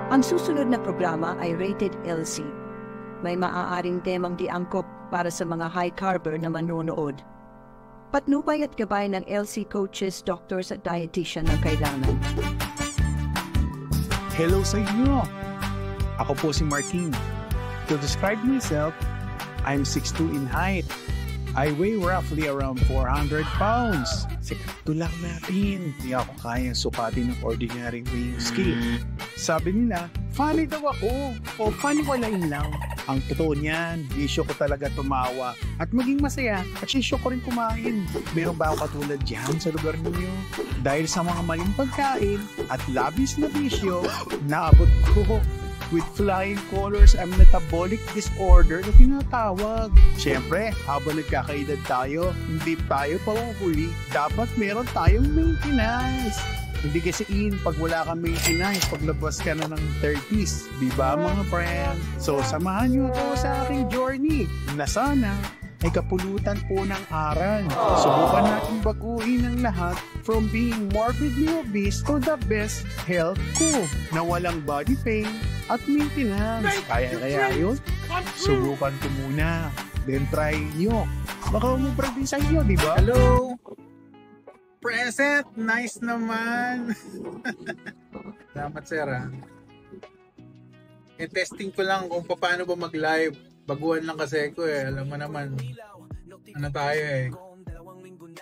Ang susunod na programa ay Rated LC. May maaaring temang di angkop para sa mga high-carber na manonood. Patnubay at gabay ng LC coaches, doctors at dietitian ng kailangan. Hello sa inyo! Ako po si Martin. To describe myself, I'm 6'2" in height. I weigh roughly around 400 pounds. Sikreto lang natin. Hindi ako kayang sukatin ng ordinary weighing scale. Sabi nila, funny daw ako. O paniwalain lang. Ang totoo niyan, issue ko talaga tumawa at maging masaya at issue ko rin kumain. Meron ba ako katulad dyan sa lugar ninyo? Dahil sa mga maling pagkain at labis na bisyo, naabot ko with flying colors ang metabolic disorder na tinatawag. Siyempre, habang nagkakaedad tayo, hindi tayo pahuhuli. Dapat meron tayong maintenance. Hindi kasi pag wala kang maintenance, paglabas ka na ng 30s. Diba mga friends? So, samahan niyo ako sa aking journey na sana ay kapulutan po ng aral. Subukan natin baguhin ang lahat from being morbidly obese to the best health ko na walang body pain at maintenance. Kaya yun? Subukan ko muna. Then try nyo. Baka umubra din sa inyo, di ba? Hello! Present! Nice naman! Salamat, sir. Testing ko lang kung paano ba mag-live. Baguhan lang kasi ko eh. Alam mo naman, ano tayo eh.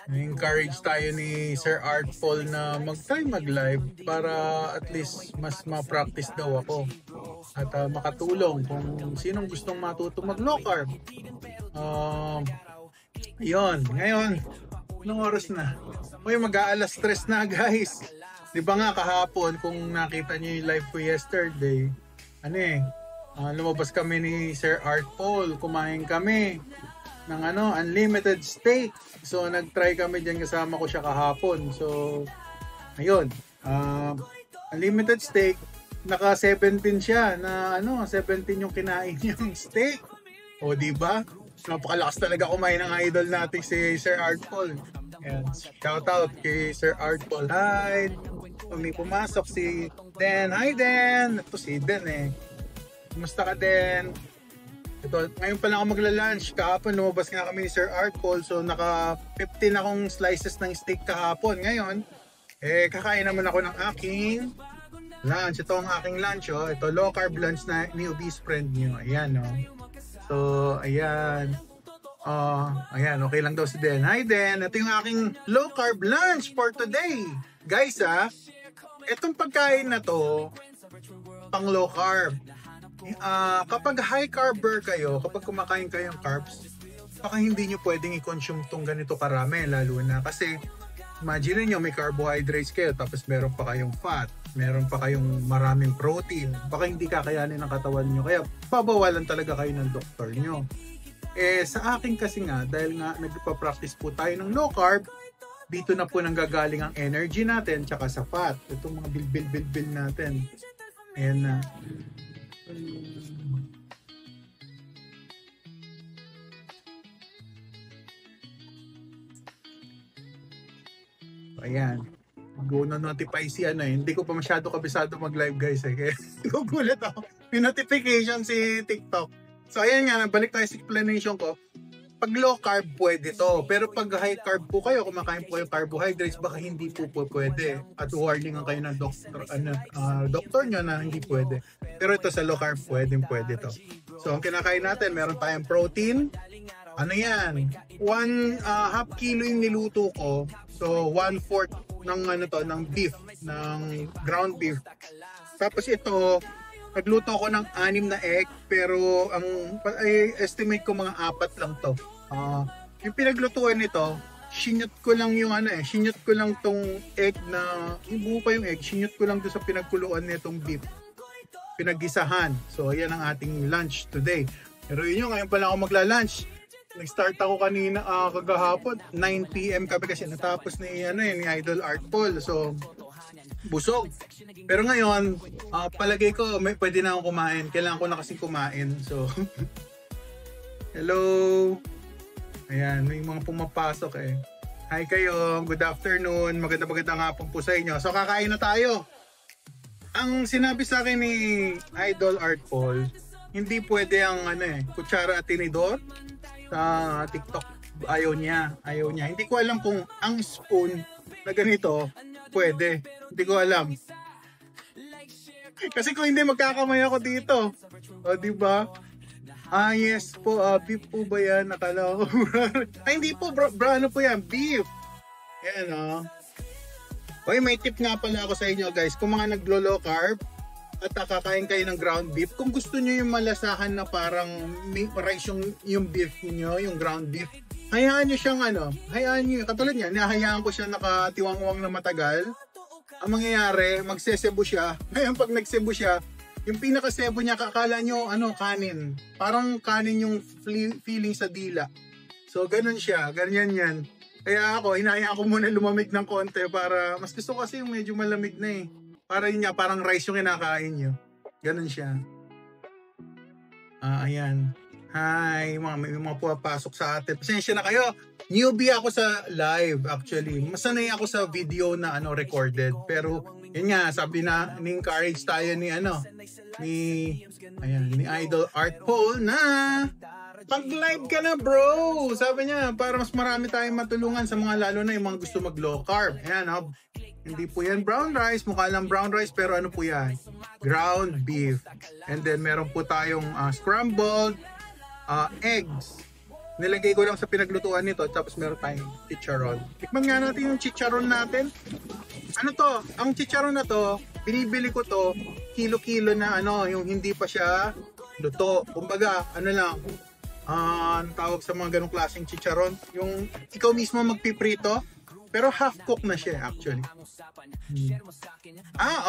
Encourage tayo ni Sir Art Paul na mag-try mag-live para at least mas ma-practice daw ako. At makatulong kung sinong gustong matuto mag-low carb. Yun. Ngayon, anong oras na? Uy, mag-aalas 3 na guys. Di ba nga kahapon kung nakita niyo yung live ko yesterday, lumabas kami ni Sir Art Paul, kumain kami ng unlimited steak. So nag-try kami diyan, kasama ko siya kahapon. So ayun, unlimited steak, naka 17 siya na 17 yung kinain niyang steak. O di ba? Napakalakas talaga kumain ng idol natin si Sir Art Paul. Ayan, shout out kay Sir Art Paul. Hi! May pumasok si Den. Hi Den! Ito si Den eh. Kumusta ka Den? Ito, ngayon pa lang ako magla-lunch. Kahapon lumabas nga kami ni Sir Art Paul. So naka 15 akong slices ng steak kahapon. Ngayon, kakain naman ako ng aking lunch. Ito ang aking lunch. Oh. Ito low carb lunch na ni obese friend nyo. Ayan oh. So, ayan. Ayan, okay lang daw si Den. Hi Den, ito yung aking low carb lunch for today. Guys itong pagkain na to, pang low carb. Kapag high carber kayo, kapag kumakain kayo ng carbs, baka hindi nyo pwedeng i-consume tong ganito karami, lalo na kasi imagine nyo may carbohydrates kayo, tapos meron pa kayong fat, meron pa kayong maraming protein, baka hindi kakayanin ng katawan nyo, kaya pabawalan talaga kayo ng doktor nyo. Sa akin kasi nga, dahil nga nagpa-practice po tayo ng low carb, dito na po nanggagaling ang energy natin tsaka sa fat. Itong mga bilbil natin. Ayan na. Ayan. Go na notify si Hindi ko pa masyado kabisado mag-live guys Kaya gugulat ako. May notification si TikTok. So ayan nga, balik tayo sa explanation ko. Pag low carb pwede to, pero pag high carb po kayo, kumakain po kayo carbohydrates, baka hindi po pwede. At warningan kayo ng doktor nyo na hindi pwede. Pero ito sa low carb pwede to. So ang kinakain natin, meron tayong protein. Ano yan? 1 half kilo yung niluto ko. So 1/4 ng ng beef, ng ground beef. Tapos ito, nagluto ako ng 6 na egg, pero ang estimate ko mga 4 lang to. Yung pinaglutuan nito, shinyot ko lang yung shinyot ko lang tong egg na, yung buo pa yung egg, shinyot ko lang doon sa pinagkuluan nitong beef. Pinaggisahan. So ayan ang ating lunch today. Pero yun yung, ngayon pala ako magla-lunch. Nag-start ako kanina kagahapon, 9 PM kami kasi natapos ni ni Idol Art Paul. So busog. Pero ngayon, palagay ko pwede na akong kumain. Kailangan ko na kasi kumain. So hello. Ayan, may mga pumapasok eh. Hi kayo, good afternoon. Magandang hapon po sa inyo. So kakain na tayo. Ang sinabi sa akin ni Idol Art Paul, hindi pwede ang kutsara at tinidor sa TikTok. Ayaw niya. Hindi ko alam kung ang spoon na ganito pwede. Hindi ko alam. Kasi kung hindi, magkakamay ako dito. O, di ba? Yes po, beef po ba yan? Nakala ko. Ay, hindi po, bro, ano po yan? Beef. Yan, Okay, may tip nga pala ako sa inyo, guys. Kung mga naglo-low carb at kakain kayo ng ground beef, kung gusto nyo yung malasahan na parang rice yung beef niyo, yung ground beef, hayaan nyo siyang hayaan nyo, katulad niya, nahayaan ko siya nakatiwangwang na matagal. Ang mangyayari, magsesebo siya. Ngayon pag nagsebo siya, yung pinakasebo niya, kakala nyo, kanin. Parang kanin yung feeling sa dila. So, ganun siya. Ganyan yan. Kaya ako, hinahayaan ko muna lumamig ng konti para, mas gusto kasi yung medyo malamig na Para yun nga, parang rice yung kinakain nyo. Ganun siya. Ayan. Hi, may mga pumapasok sa atin. Pasensya na kayo. Newbie ako sa live actually. Masanay ako sa video na recorded. Pero yun nga, sabi na ni-encourage tayo ni Idol Art Paul na pag-live ka na bro. Sabi niya, para mas marami tayong matulungan sa mga lalo na yung mga gusto mag-low carb. Ayan, hindi po yan brown rice. Mukha lang brown rice pero ano po yan? Ground beef. And then meron po tayong scrambled eggs. Nilagay ko lang sa pinaglutuan nito. Tapos meron tayong chicharon. Tikman nga natin yung chicharon natin. Ano to? Ang chicharon na to, binibili ko to kilo-kilo na yung hindi pa siya luto. Kumbaga, ang tawag sa mga ganong klaseng chicharon, yung ikaw mismo magpiprito, pero half cook na siya actually.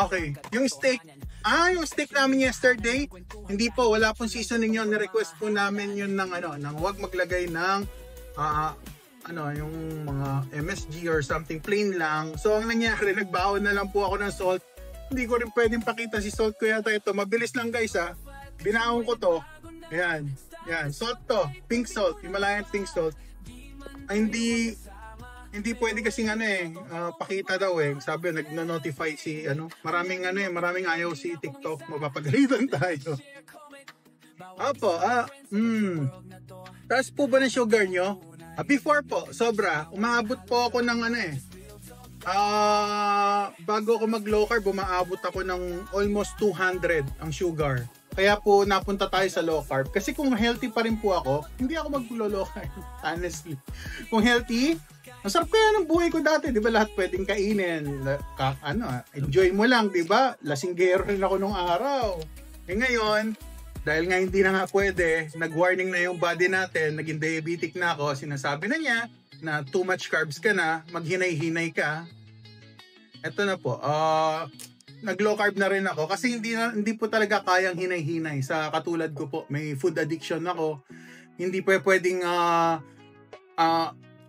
Okay. Yung steak namin yesterday, hindi po, wala pong seasoning yun. Ni-request po namin yun ng wag maglagay ng yung mga MSG or something, plain lang. So ang nangyari, nagbaon na lang po ako ng salt. Hindi ko rin pwedeng pakita si salt ko yata ito. Mabilis lang guys Binaon ko to. Ayan. Salt to. Pink salt. Himalayan pink salt. Ay, hindi pwede kasing pakita daw Sabi, nagno-notify si maraming ayaw si TikTok. Mapapagalitan tayo. Apo, taas po ba ng sugar nyo? Before po, sobra. Umaabot po ako ng bago ako mag-low carb, umaabot ako ng almost 200 ang sugar. Kaya po napunta tayo sa low carb. Kasi kung healthy pa rin po ako, hindi ako mag-low carb. Honestly. Kung healthy, masarap kaya ng buhay ko dati. Di ba lahat pwedeng kainin? Enjoy mo lang, di ba? Lasinggero rin ako nung araw. Ngayon, dahil nga hindi na nga pwede, nag-warning na yung body natin, naging diabetic na ako, sinasabi na niya na too much carbs ka na, maghinay-hinay ka. Eto na po, nag-low carb na rin ako kasi hindi po talaga kayang hinay-hinay. Sa katulad ko po, may food addiction ako. Hindi po pwedeng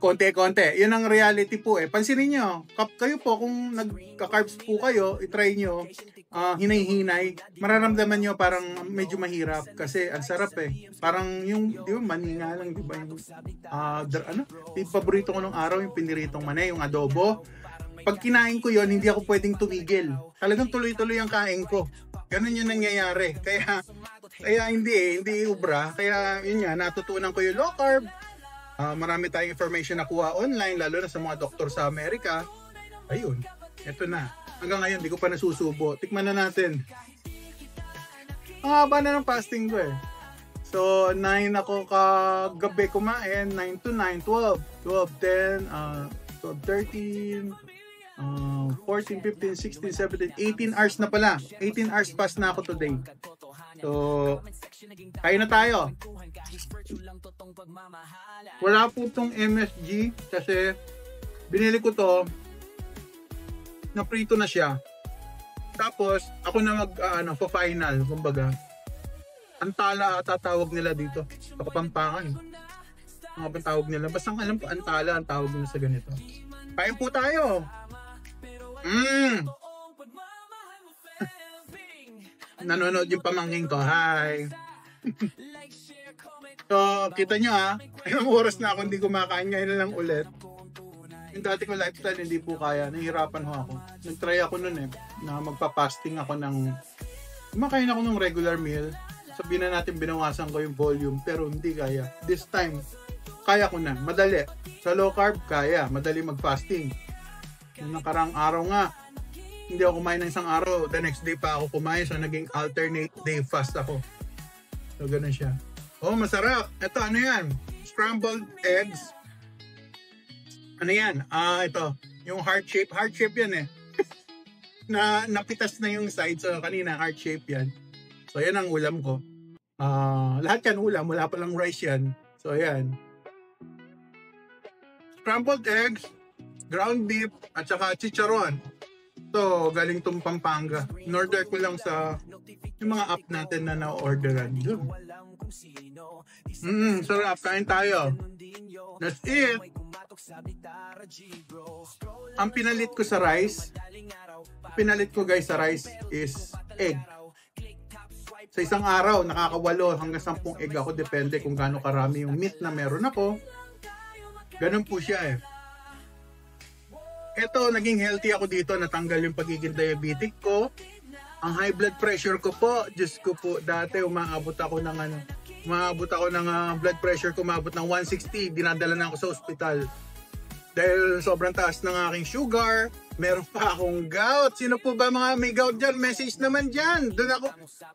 konti-konti. Yun ang reality po Pansinin nyo, kayo po kung nagka-carbs po kayo, itry nyo, hinay-hinay, mararamdaman nyo parang medyo mahirap kasi ang sarap Parang yung, di ba, maninga lang, di ba? Yung paborito ko nung araw, yung piniritong manay, yung adobo. Pag kinain ko yon, hindi ako pwedeng tumigil. Talagang tuloy-tuloy ang kain ko. Ganun yung nangyayari. Kaya hindi ubra. Kaya yun nga, natutunan ko yung low carb. Marami tayong information na kuha online, lalo na sa mga doktor sa Amerika. Ayun, eto na. Hanggang ngayon, di ko pa nasusubo. Tikman na natin. Ang haba na ng fasting ko So, 9 ako kagabi kumain, 9 to 9, 12, 12, 10, 12, 13, 14, 15, 16, 17, 18 hours na pala. 18 hours pass na ako today. So, kain na tayo. Wala po itong MSG kasi binili ko to, na-prito na siya. Tapos, ako na final, kumbaga. Antala ata tawag nila dito. Sa Kapampangan. Mga bang tawag nila? Basta alam ko, antala ang tawag nila sa ganito. Kain po tayo! Nanonood yung pamangking ko. Hi! So, kita nyo ilang oras na ako hindi kumakain. Ngayon na lang ulit. Yung dati ko lifestyle, hindi po kaya. Nahihirapan ho ako. nag-try ako nun na magpa-fasting ako kumakain ako ng regular meal. Sabihin na natin binawasan ko yung volume, pero hindi kaya. This time, kaya ko na. Madali. Sa low carb, kaya. Madali mag-fasting. Yung nakarang araw nga, hindi ako kumain ng isang araw. The next day pa ako kumain. So, naging alternate day fast ako. So, ganun siya. Oh, masarap. Ito, ano yan? Scrambled eggs. Ano yan? Ito. Yung heart shape. Heart shape yan napitas na yung side. So, kanina, heart shape yan. So, yan ang ulam ko. Lahat yan ulam. Wala palang rice yan. So, ayan. Scrambled eggs, ground beef, at saka chicharon. So, galing tong Pampanga. In-order ko lang sa yung mga app natin na na-orderan. Yun. Sarap. Kain tayo. That's it. Ang pinalit ko sa rice, guys sa rice is egg. Sa isang araw, nakaka8 hanggang 10 egg ako. Depende kung gaano karami yung meat na meron ako. Ganun po siya Ito, naging healthy ako dito. Natanggal yung pagiging diabetic ko. Ang high blood pressure ko po, Diyos ko po, dati umaabot ako ng blood pressure ko, umaabot ng 160. Dinadala na ako sa ospital. Dahil sobrang taas ng aking sugar, meron pa akong gout. Sino po ba mga may gout dyan? Message naman dyan. Doon ako,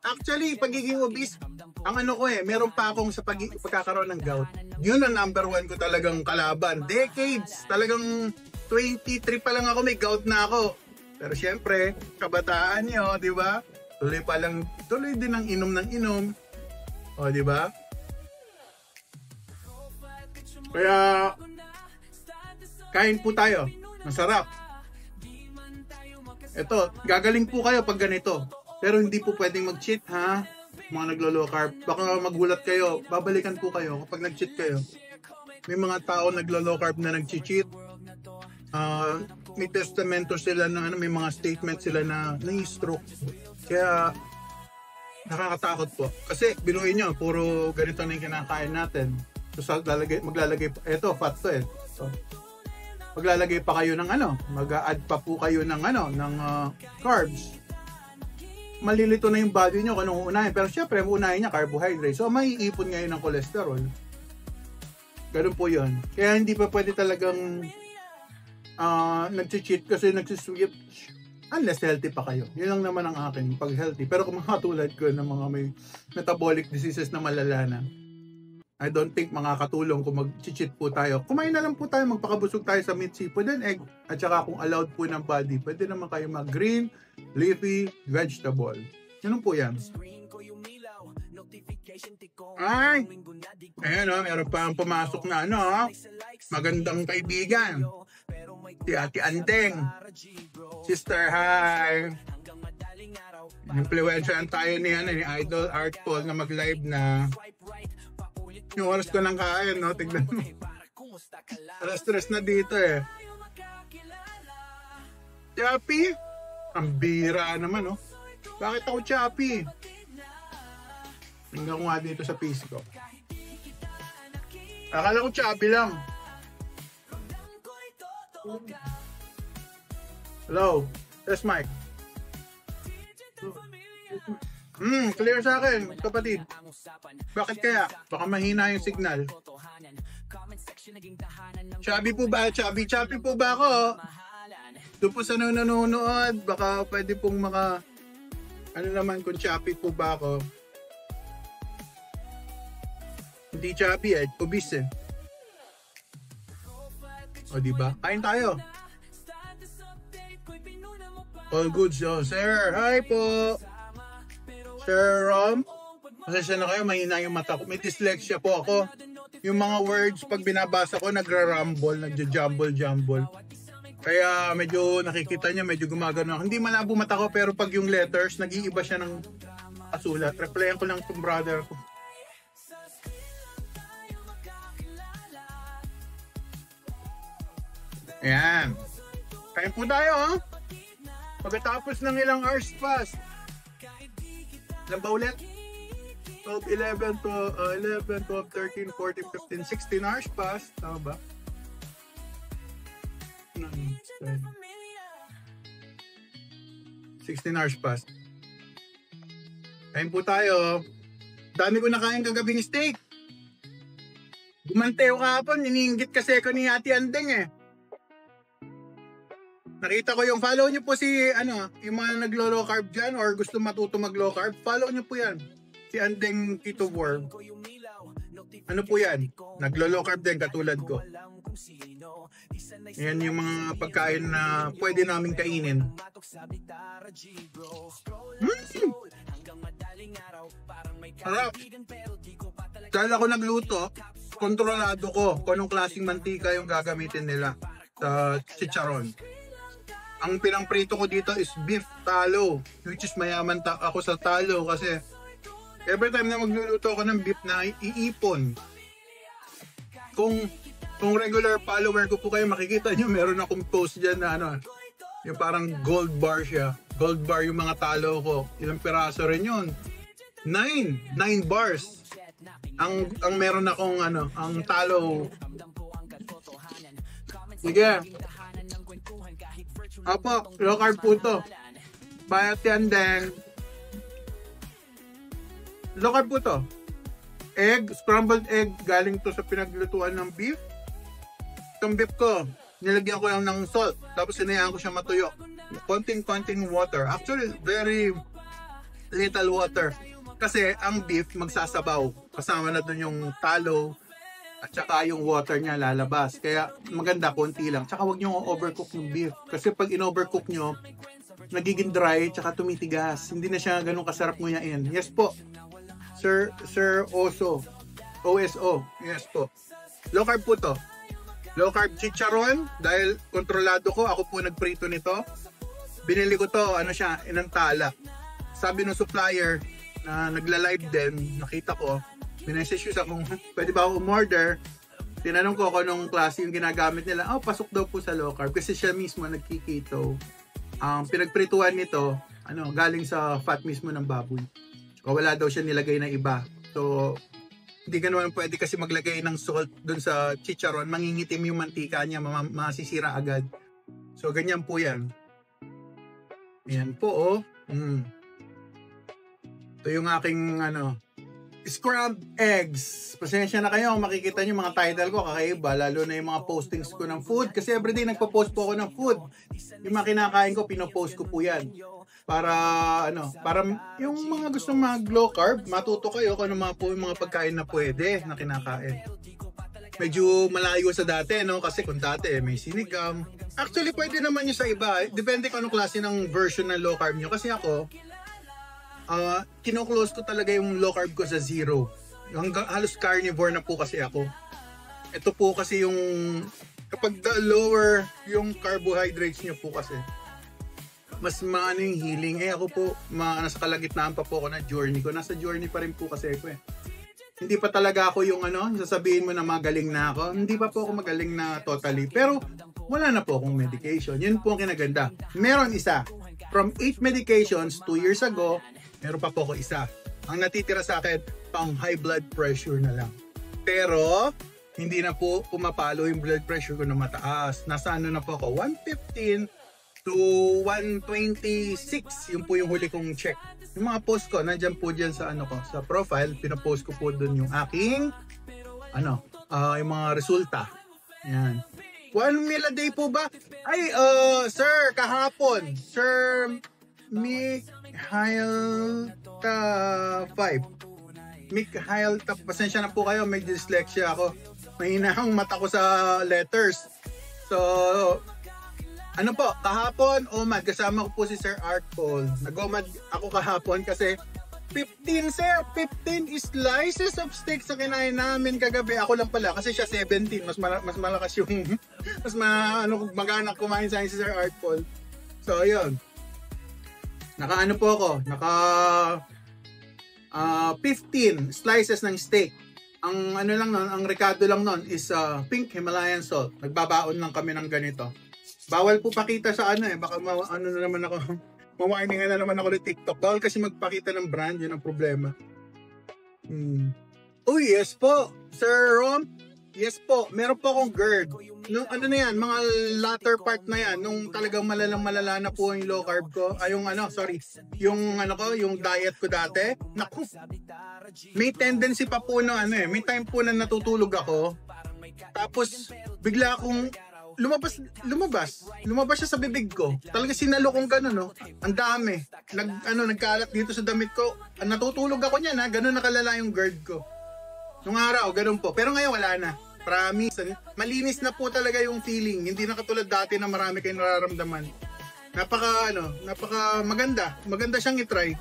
actually, pagiging obese, ang meron pa akong sa pagkakaroon ng gout. Yun ang number 1 ko talagang kalaban. Decades, talagang 23 pa lang ako, may gout na ako. Pero syempre, kabataan nyo, di ba? Tuloy din ang inom ng inom. O, di ba? Kaya, kain po tayo. Masarap. Ito, gagaling po kayo pag ganito. Pero hindi po pwedeng mag-cheat, ha? Mga naglo-low carb. Baka magulat kayo. Babalikan po kayo kapag nag-cheat kayo. May mga tao naglo-low carb na nag-cheat. May testamento sila na may mga statement sila na stroke. Kaya nakakatakot po. Kasi binuhin nyo, puro ganito na yung kinakain natin. So maglalagay eto fat to So maglalagay pa kayo ng mag-add pa po kayo ng carbs. Malilito na yung body nyo kung anong unahin. Pero syempre, unahin niya carbohydrates. So maiipon ngayon ng cholesterol. Ganun po yun. Kaya hindi pa pwede talagang nag-cheat kasi nag-switch unless healthy pa kayo. Yun lang naman ang akin pag healthy. Pero kung mga tulad ko na mga may metabolic diseases na malala na, I don't think makakatulong kung mag-cheat po tayo. Kumain na lang po tayo, magpakabusog tayo sa meat, seafood, and egg. At saka kung allowed po ng body, pwede naman kayo mag-green, leafy, vegetable. Yun po yan. Ay! Ayan meron pa ang pumasok na magandang kaibigan. Si Ate Andeng. Sister, hi! Influensyan tayo ni Idol Art Paul na mag-live na. Yung oras ko ng kain, tignan mo. Stress na dito Chappy? Ang bira naman, Bakit ako Chappy? Tingnan ko nga dito sa PC ko. Akala ko Chappy lang. Hello? Yes, Mike. Clear sa akin, kapatid. Bakit kaya? Baka mahina yung signal. Chubby po ba? Chubby po ba ako? Doon po sa nanonood, baka pwede pong naman kung chubby po ba ako. Hindi chubby obese O diba? Kain tayo. All good, sir. Hi po. Sir Rom, pasensya na kayo, mahina yung mata ko. May dyslexia po ako. Yung mga words, pag binabasa ko, nagra-rumble, nagja-jumble. Kaya medyo nakikita niya, medyo gumagano. Hindi malabo mata ko, pero pag yung letters, nag-iiba siya ng kasulat. Replyan ko lang itong brother ko. Ayan. Kain po tayo, Pagkatapos ng ilang hours fast. Ilan ba ulit? 12, 11, 12, 13, 14, 15, 16 hours past. Tama ba? 16 hours past. Kain po tayo. Dami ko nakain kagabing steak. Gumante ko kahapon, iniinggit kasi ako ni Ate Andeng eh. Nakita ko yung follow nyo po si yung mga naglo-low carb dyan or gusto matuto mag-low carb, follow nyo po yan. Si Andeng Keto Worm. Ano po yan? Naglo-low carb din katulad ko. Yan yung mga pagkain na pwede namin kainin. Harap. Dahil ako nagluto, kontrolado ko kung anong klaseng mantika yung gagamitin nila sa chicharon. Ang pinangprito ko dito is beef talo, which is mayaman ako sa talo kasi every time na magluluto ako ng beef na iipon. Kung regular follower ko po kayo, makikita nyo meron akong post dyan na yung parang gold bar siya. Gold bar yung mga talo ko. Ilang piraso rin yun? 9 bars. Ang meron akong ang talo. Sige. Apo, low carb po to. Bayat yan din. Low carb po to. Egg, scrambled egg, galing to sa pinaglutuan ng beef. Itong beef ko, nilagyan ko lang ng salt. Tapos sinayaan ko siya matuyo. Konting water. Actually, very little water. Kasi ang beef magsasabaw. Kasama na dun yung talo at saka yung water niya lalabas. Kaya maganda, konti lang. Tsaka huwag nyo overcook yung beef. Kasi pag in-overcook nyo, nagiging dry tsaka tumitigas. Hindi na siya ganun kasarap nguyain. Yes po. Sir Oso. OSO. Yes po. Low carb po to. Low carb chicharon. Dahil kontrolado ko, ako po nagprito nito. Binili ko to, inantala. Sabi ng supplier na nagla-live din, nakita ko, minessage siya kung pwede ba ako umorder. Tinanong ko kung anong klase yung ginagamit nila. Pasok daw po sa low carb kasi siya mismo nagkiketo. Ang pinagprituan nito, galing sa fat mismo ng baboy. O wala daw siya nilagay na iba. So, hindi ka naman pwede kasi maglagay ng salt dun sa chicharon. Mangingitim yung mantika niya, masisira agad. So, ganyan po yan. Ayan po, Ito yung aking scrambled eggs. Pasensya na kayo, makikita nyo mga title ko kakaiba, lalo na yung mga postings ko ng food kasi everyday nagpo-post po ako ng food. Yung mga kinakain ko, pinopost ko po yan. Para para yung mga gustong mag low carb, matuto kayo kung ano yung mga pagkain na pwede na kinakain. Medyo malayo sa dati, kasi kung dati may sinigang. Actually, pwede naman yun sa iba. Depende kung anong klase ng version ng low carb nyo. Kasi ako, kino-close ko talaga yung low carb ko sa 0. Halos carnivore na po kasi ako. Ito po kasi yung kapag lower yung carbohydrates nyo po kasi, mas maano yung healing. Ako po, nasa kalagitnaan pa po ako na journey ko. Nasa journey pa rin po kasi ako Hindi pa talaga ako yung sasabihin mo na magaling na ako. Hindi pa po ako magaling na totally. Pero wala na po akong medication. Yun po ang kinaganda. Meron isa. From 8 medications 2 years ago, meron pa po ako isa. Ang natitira sa akin, pang high blood pressure na lang. Pero, hindi na po pumapalo yung blood pressure ko na mataas. Nasa na po ako, 115 to 126. Yun po yung huli kong check. Yung mga post ko, nandyan po dyan sa sa profile, pinapost ko po dun yung aking, yung mga resulta. Yan. 1 meal a day po ba? Ay, sir, kahapon. Sir Mikhail 5. Mikhail, pasensya na po kayo, may dyslexia ako. Mahina ang mata ko sa letters. So, kahapon, kasama ko po si Sir Art Paul. Nag-omad ako kahapon kasi 15 slices of steak sa kinain namin kagabi. Ako lang pala kasi siya 17. Mas malakas yung magana kumain sa akin si Sir Art Paul. So, ayun. Po ako. 15 slices ng steak. Ang ang recado lang nun is pink Himalayan salt. Nagbabaon lang kami ng ganito. Bawal po pakita sa baka na naman ako. Mawiningan na naman ako ng TikTok. Bawal kasi magpakita ng brand, yun ang problema. Oh yes po, Sir Rom. Yes po, meron po akong GERD. Nung ano na yan, mga latter part na yan, nung talagang malala na po yung low carb ko, ay yung yung diet ko dati. Naku, may tendency pa po na may time po na natutulog ako. Tapos, bigla akong lumabas siya sa bibig ko. Talaga sinalo kong gano'n, no? Ang dami. Nagkalat dito sa damit ko. Natutulog ako niyan, ha? Gano'n nakalala yung GERD ko. Nung araw, gano'n po. Pero ngayon, wala na. Promise. Malinis na po talaga yung feeling. Hindi na katulad dati na marami kayong nararamdaman. Napaka maganda. Maganda siyang i-try.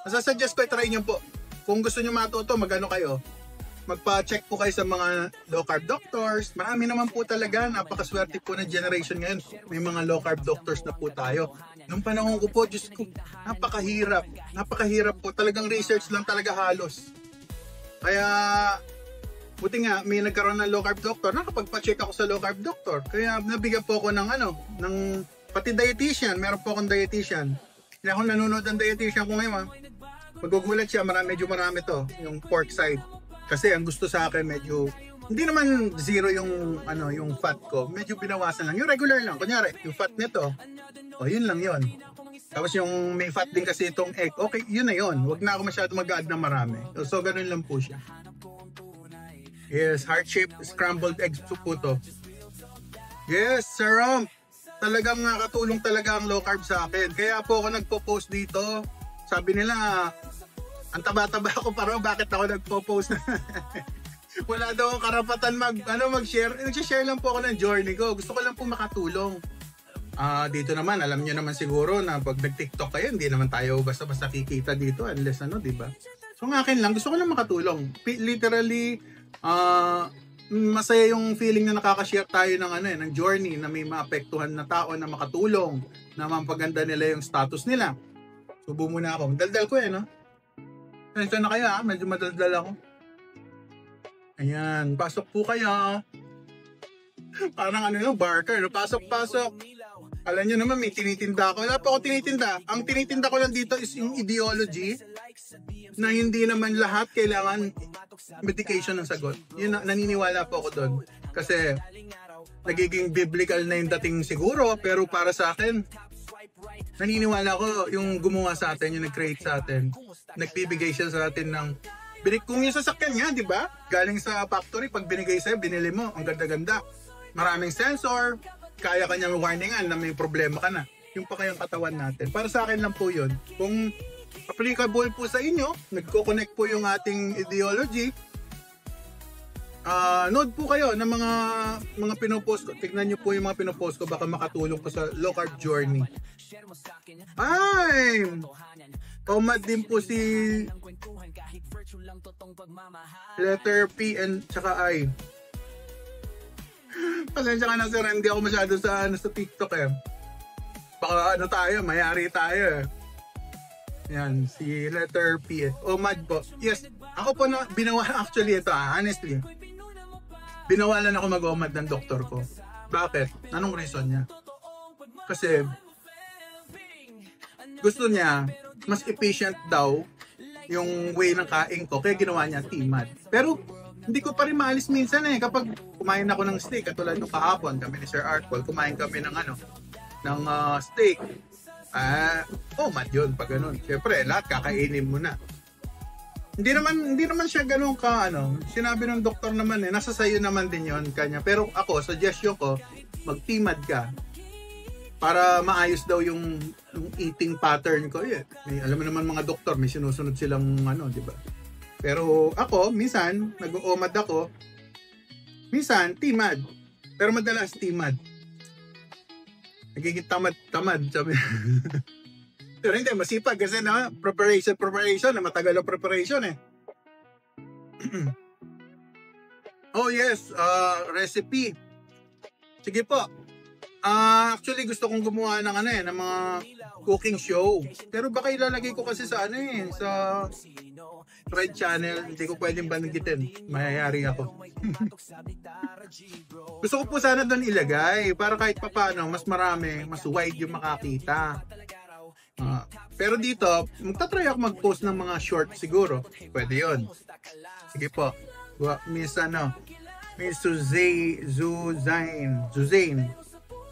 Masasuggest ko i-try niyo po. Kung gusto niyo matuto, kayo. Magpa-check po kayo sa mga low carb doctors. Marami naman po talaga. Napakaswerte po ng generation ngayon. May mga low carb doctors na po tayo. Nung panahon ko po, Diyos ko, napakahirap. Napakahirap po. Talagang research lang talaga halos. Kaya, buti nga, may nagkaroon ng low carb doctor. Nakapagpa-check ako sa low carb doctor. Kaya nabigyan po ako ng pati dietitian. Meron po akong dietitian. Hindi ako nanonood ng dietitian ko ngayon. Magugulat siya, medyo marami to, yung pork side. Kasi ang gusto sa akin medyo, hindi naman zero yung fat ko. Medyo binawasan lang. Yung regular lang. Kunyari, yung fat nito, yun lang yun. Tapos yung may fat din kasi itong egg, okay, yun na yun. Huwag na ako masyado mag-add ng marami. So, ganun lang po siya. Yes, heart-shaped scrambled eggs po to. Yes, Sir talagang nakatulong talaga ang low carb sa akin. Kaya po ako nagpo-post dito. Sabi nila, ang taba-taba ako pero bakit ako nagpo-post na? Wala daw akong karapatan mag-share. Nag-share lang po ako ng journey ko. Gusto ko lang po makatulong. Dito naman, alam niyo naman siguro na pag nag-TikTok kayo, hindi naman tayo basta-basta kikita dito unless di ba? So ng akin lang, gusto ko lang makatulong. Literally, masaya yung feeling na nakaka-share tayo ng journey na may maapektuhan na tao na makatulong, na mapaganda nila yung status nila. Subo muna ako. Daldal ko no? Ito na kayo medyo madaldal ako. Ayan, pasok po kayo. Parang barker, pasok. Alam nyo naman, may tinitinda ako. Wala pa ako tinitinda. Ang tinitinda ko lang dito is yung ideology na hindi naman lahat kailangan medication ng sagot. Yun, naniniwala po ako doon. Kasi nagiging biblical na yung dating siguro, pero para sa akin, naniniwala ko yung gumawa sa atin, yung nag-create sa atin, nagbibigay siya sa atin ng kung yung sasakyan niya, di ba? Galing sa factory, pag binigay sa'yo, binili mo, ang ganda-ganda. Maraming sensor, kaya kanyang warningan na may problema ka na. Yung pa kayang katawan natin. Para sa akin lang po yun. Kung applicable po sa inyo, nagko-connect po yung ating ideology, nood po kayo ng mga pinopost ko. Tignan nyo po yung mga pinopost ko, baka makatulong ko sa low carb journey. Ay! Komad din po si letter P and tsaka I. Pasensya ka na sir, hindi ako masyado sa TikTok Baka mayari tayo Yan, si letter P. Omad po. Yes, ako po actually ito honestly. Binawalan ako mag-omad ng doktor ko. Bakit? Anong reason niya? Kasi gusto niya mas efficient daw yung way ng kain ko, kaya ginawa niya timad. Pero hindi ko pa rin maalis minsan kapag kumain ako ng steak, katulad nung kahapon kami ni Sir Artful, kumain kami ng steak. Mad yun pag ganun. Siyempre, lahat kakainin mo na. Hindi naman siya ganun sinabi ng doktor naman nasa sayo naman din yon kanya. Pero ako, suggestion ko, magtimad ka. Para maayos daw yung eating pattern ko. Alam mo naman mga doktor, may sinusunod silang di ba? Pero ako, minsan, nag-uomad ako. Minsan, timad. Pero madalas timad. Nagiging tamad. Sabi. Pero hindi, masipag kasi preparation, na matagal ang preparation Oh yes, recipe. Sige po. Actually gusto kong gumawa ng ng mga cooking show. Pero baka ilalagay ko kasi sa sa Red Channel, hindi ko pwedeng banggitin. Mayayari ako. Gusto ko po sana doon ilagay para kahit papaano mas marami, mas wide yung makakita. Pero dito, magta-try ako mag-post ng mga short siguro. Pwede 'yon. Sige po. Miss Miss Suzanne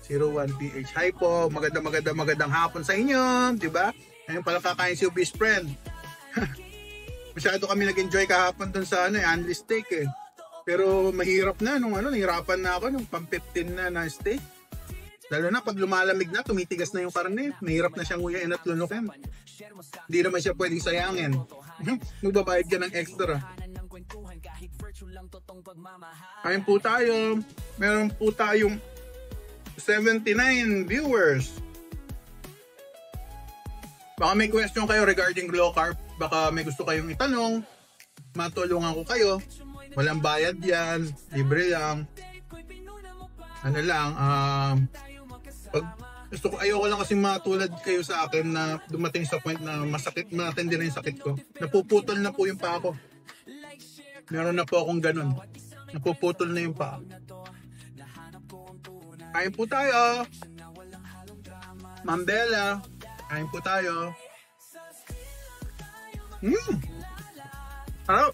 01PH. Hi po, magandang hapon sa inyo, di ba? Ngayon pala kakain si Best Friend. Masyado kami nag-enjoy kahapon dun sa Anli Steak eh. Pero mahirap na nahirapan na ako nung pang 15 na steak. Lalo na pag lumalamig na, tumitigas na yung karne. Mahirap na siyang nguyain at lunukin. Hindi naman siya pwedeng sayangin. Magbabayad ka ng extra. Kain po tayo. Meron po tayong 79 viewers. Baka may question kayo regarding low carb. Baka may gusto kayong itanong. Matulungan ko kayo. Walang bayad yan. Libre lang. Ano lang. Pag gusto ko, ayoko lang kasi matulad kayo sa akin na dumating sa point na masakit, matindi na yung sakit ko. Napuputol na po yung paa ko. Meron na po akong ganun. Napuputol na yung paa. Kain po tayo. Ma'am Bella. Kain po tayo. Harap.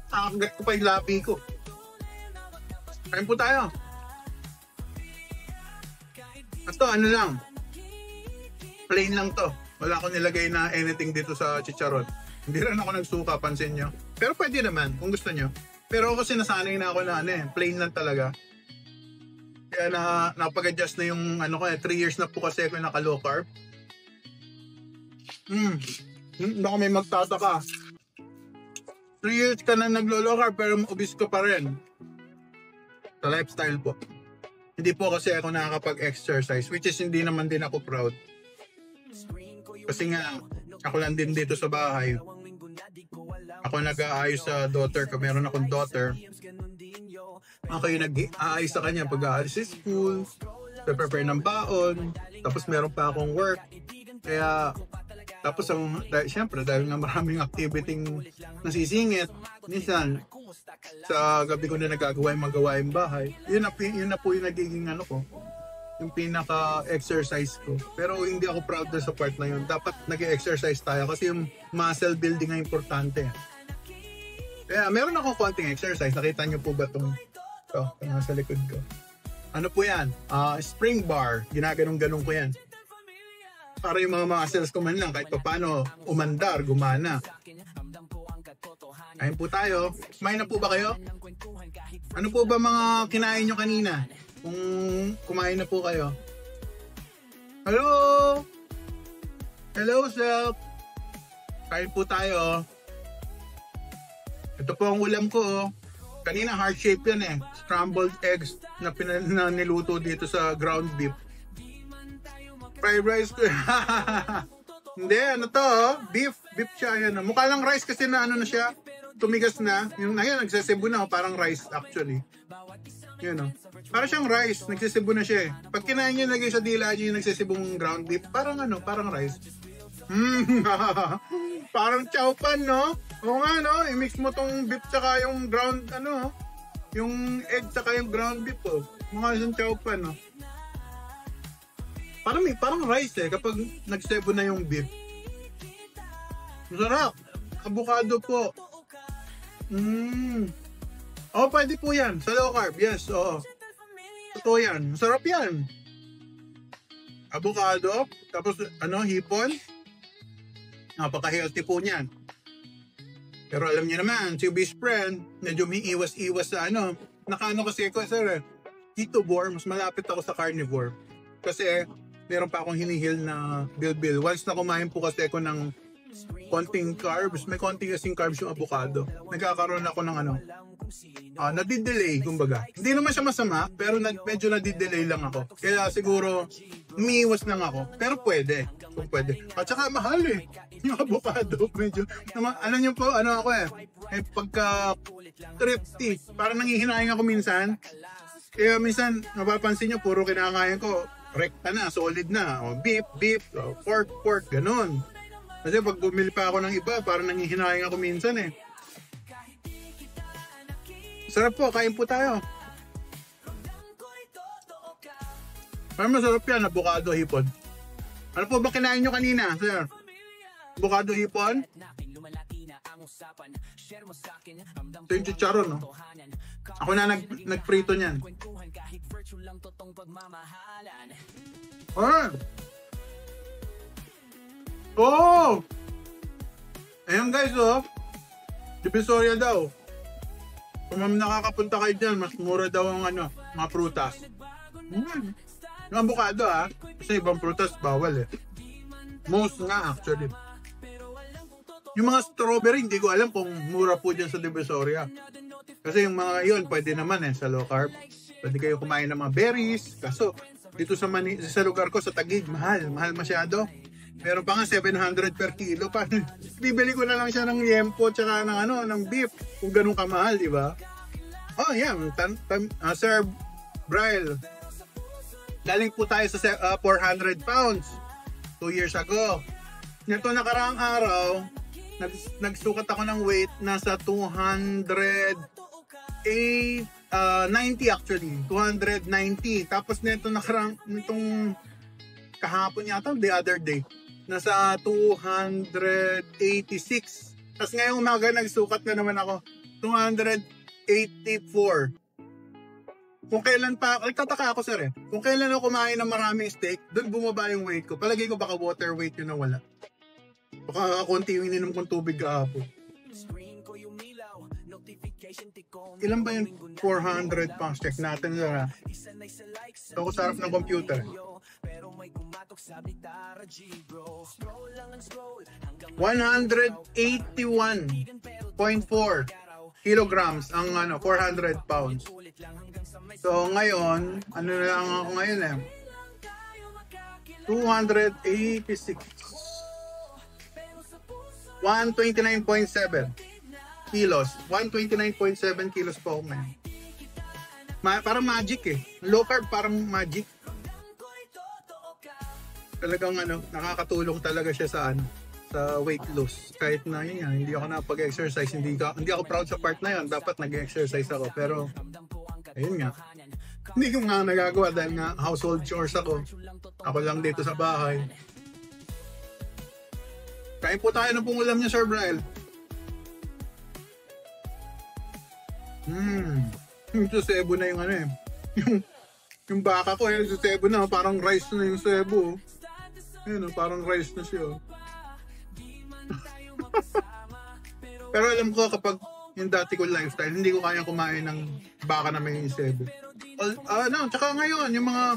Nakagat ko pa yung labi ko. Kain po tayo. Ito, ano lang. Plain lang to. Wala akong nilagay na anything dito sa chicharon. Hindi rin ako nagsuka, pansin nyo. Pero pwede naman, kung gusto nyo. Pero kasi nasanay na ako na plain lang talaga. Kaya napag-adjust na yung 3 years na po kasi ako naka-low carb. Baka may magtataka. 3 years ka na naglo-low carb pero obese ka pa rin. Sa lifestyle po. Hindi po kasi ako nakakapag-exercise, which is hindi naman din ako proud. Kasi nga, ako lang din dito sa bahay. Ako nag-aayos sa daughter ko. Meron akong daughter. Ako yung nag-aayos sa kanya pag aalis sa school, prepare ng baon, tapos meron pa akong work. Kaya, tapos syempre dahil nga maraming activity nasisingit, minsan sa gabi ko na nagagawa yung mga gawaing bahay, yun na po yung nagiging ko, yung pinaka-exercise ko. Pero hindi ako proud sa part na yun. Dapat nag-exercise tayo kasi yung muscle building ang importante. Kaya meron akong konting exercise. Nakita niyo po ba itong nasa likod ko? Ano po yan? Spring bar. Ginaganong-ganong ko yan. Para yung mga muscles ko man lang kahit pa paano umandar, gumana. Ayun po tayo. Kumain na po ba kayo? Ano po ba mga kinain nyo kanina? Kung kumain na po kayo. Hello! Hello, self! Kain po tayo. Ito po ang ulam ko. Kanina heart shape yan eh. Scrambled eggs na niluto dito sa ground beef. Fried rice ko. Hindi, beef. Beef siya. Yan. Mukha lang rice kasi na na siya. Tumigas na. Yung nagsisibo na. Parang rice actually. Yun Parang siyang rice. Nagsisibo na siya eh. Pag kinain niyo lagay sa dila niyo yung nagsisibong ground beef. Parang parang rice. Parang chow pan, no? Oo nga, no? I-mix mo tong beef tsaka yung ground, yung egg tsaka yung ground beef, Mukha siyang chow pan, no? Parang rice, kapag nagsebo na yung beef. Masarap. Avocado po. Pwede po yan. Sa low carb, yes, oo. Totoo yan. Masarap yan. Avocado, tapos, hipon. Napaka-healthy po niyan. Pero alam niyo naman, si Best Friend, medyo may iwas-iwas sa kasi ako, sir, ketovore, mas malapit ako sa carnivore. Kasi, meron pa akong hinihil na bilbil. Once na kumain po kasi ako ng konting carbs, may konting kasing carbs yung avocado. Nagkakaroon ako ng nadidelay, kumbaga. Hindi naman siya masama, pero medyo nadidelay lang ako. Kaya siguro, umiiwas lang ako. Pero pwede. Kung pwede. At saka mahal yung avocado. Medyo, alam niyo po, ako pagka thrifty, parang nanghihinaing ako minsan. Kaya minsan, mapapansin niyo, puro kinakain ko, rekta na, solid na. Beef, pork, ganun. Kasi pag bumili pa ako ng iba, parang nanghihinaing ako minsan Sarap po, kain po tayo. Parang masarap yan, avocado hipon. Ano po ba kinain nyo kanina, sir? Avocado hipon? Ito yung chicharon, no? Ako na nagprito niyan. Ah! Oh! Ayan guys, oh. Divisoria daw. Kung nakakapunta kayo dyan, mas mura daw ang ano, mga prutas. Yung avocado, ah. Kasi ibang prutas, bawal eh. Most nga actually. Yung mga strawberry, hindi ko alam kung mura po dyan sa Divisoria. Kasi yung mga yun, pwede naman eh, sa low carb. Pwede kayo kumain ng mga berries. Kaso, dito sa lugar ko, sa Taguig, mahal masyado. Meron pa nga 700 per kilo pa. Bibili ko na lang siya ng yempo tsaka ng beef kung ganun kamahal, di ba? Oh, yeah. Sir Bryle. Galing po tayo sa 400 pounds 2 years ago. Nito nakaraang araw, nagsukat ako ng weight nasa 290 actually. 290. Tapos nitong kahapon yata, the other day, nasa 286. Tapos ngayong umaga nagsukat na naman ako 284. Kung kailan pa, nagtataka ako sir eh, kung kailan ako kumain ng maraming steak, doon bumaba yung weight ko. Palagay ko baka water weight yun na wala. Baka konti yung ininom kong tubig kahapon. Ilan ba yung 400 pounds? Check natin sir ha. So ako sa harap ng computer. 181.4 kilograms ang 400 pounds. So ngayon, ano na lang ako ngayon eh? 286. 129.7 kilos. 129.7 kilos po ako ngayon. Parang magic eh. Low carb parang magic. Talagang nakakatulong talaga siya sa sa weight loss. Kahit na yun yan, hindi ako napag-exercise, hindi ako proud sa part na yun. Dapat nag-exercise ako. Pero, ayun nga. Hindi ko nga nagagawa dahil nga household chores ako. Ako lang dito sa bahay. Kain po tayo ng pangulam niya, Sir Bryle. Yung sebo na yung yung baka ko, yung sebo na, parang rice na yung sebo. Ayun, parang rice na siya. Pero alam ko kapag yung dati ko lifestyle, hindi ko kayang kumain ng baka na may sebo. Tsaka ngayon, yung mga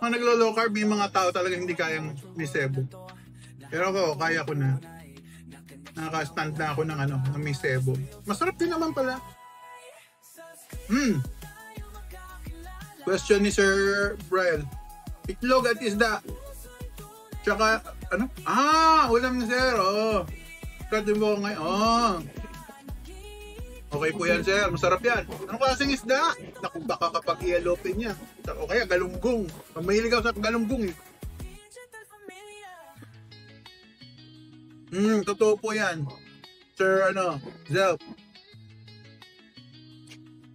naglo-low carb, yung mga tao talaga hindi kayang may sebo. Pero ako, kaya ko na. Nakaka-stand na ako ng may sebo. Masarap din naman pala. Question ni Sir Bryle. Itlog at isda. Tsaka, ulam ni Sir. Oh. Kati mo ngayon. Okay po yan, Sir. Masarap yan. Anong klaseng isda? Naku, baka kapag i-alopin niya. O kaya galunggong. Mahilig ako sa galunggong eh. Totoo po yan. Sir, Zelp.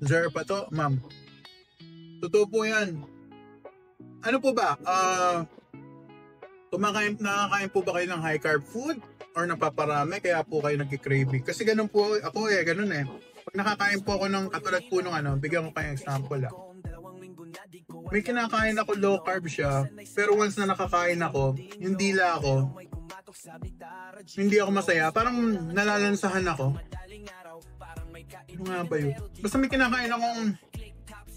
Sir pa to, ma'am. Totoo po yan. Ano po ba? Nakakain po ba kayo ng high carb food? Or napaparami kaya po kayo nagki-craving? Kasi ganun po ako ganun eh. Pag nakakain po ako ng katulad po nung bigyan ko kayo example May kinakain ako low carb siya, pero once na nakakain ako, yung dila ako, hindi ako masaya. Parang nalalansahan ako. Ano nga ba yun? Basta may kinakain akong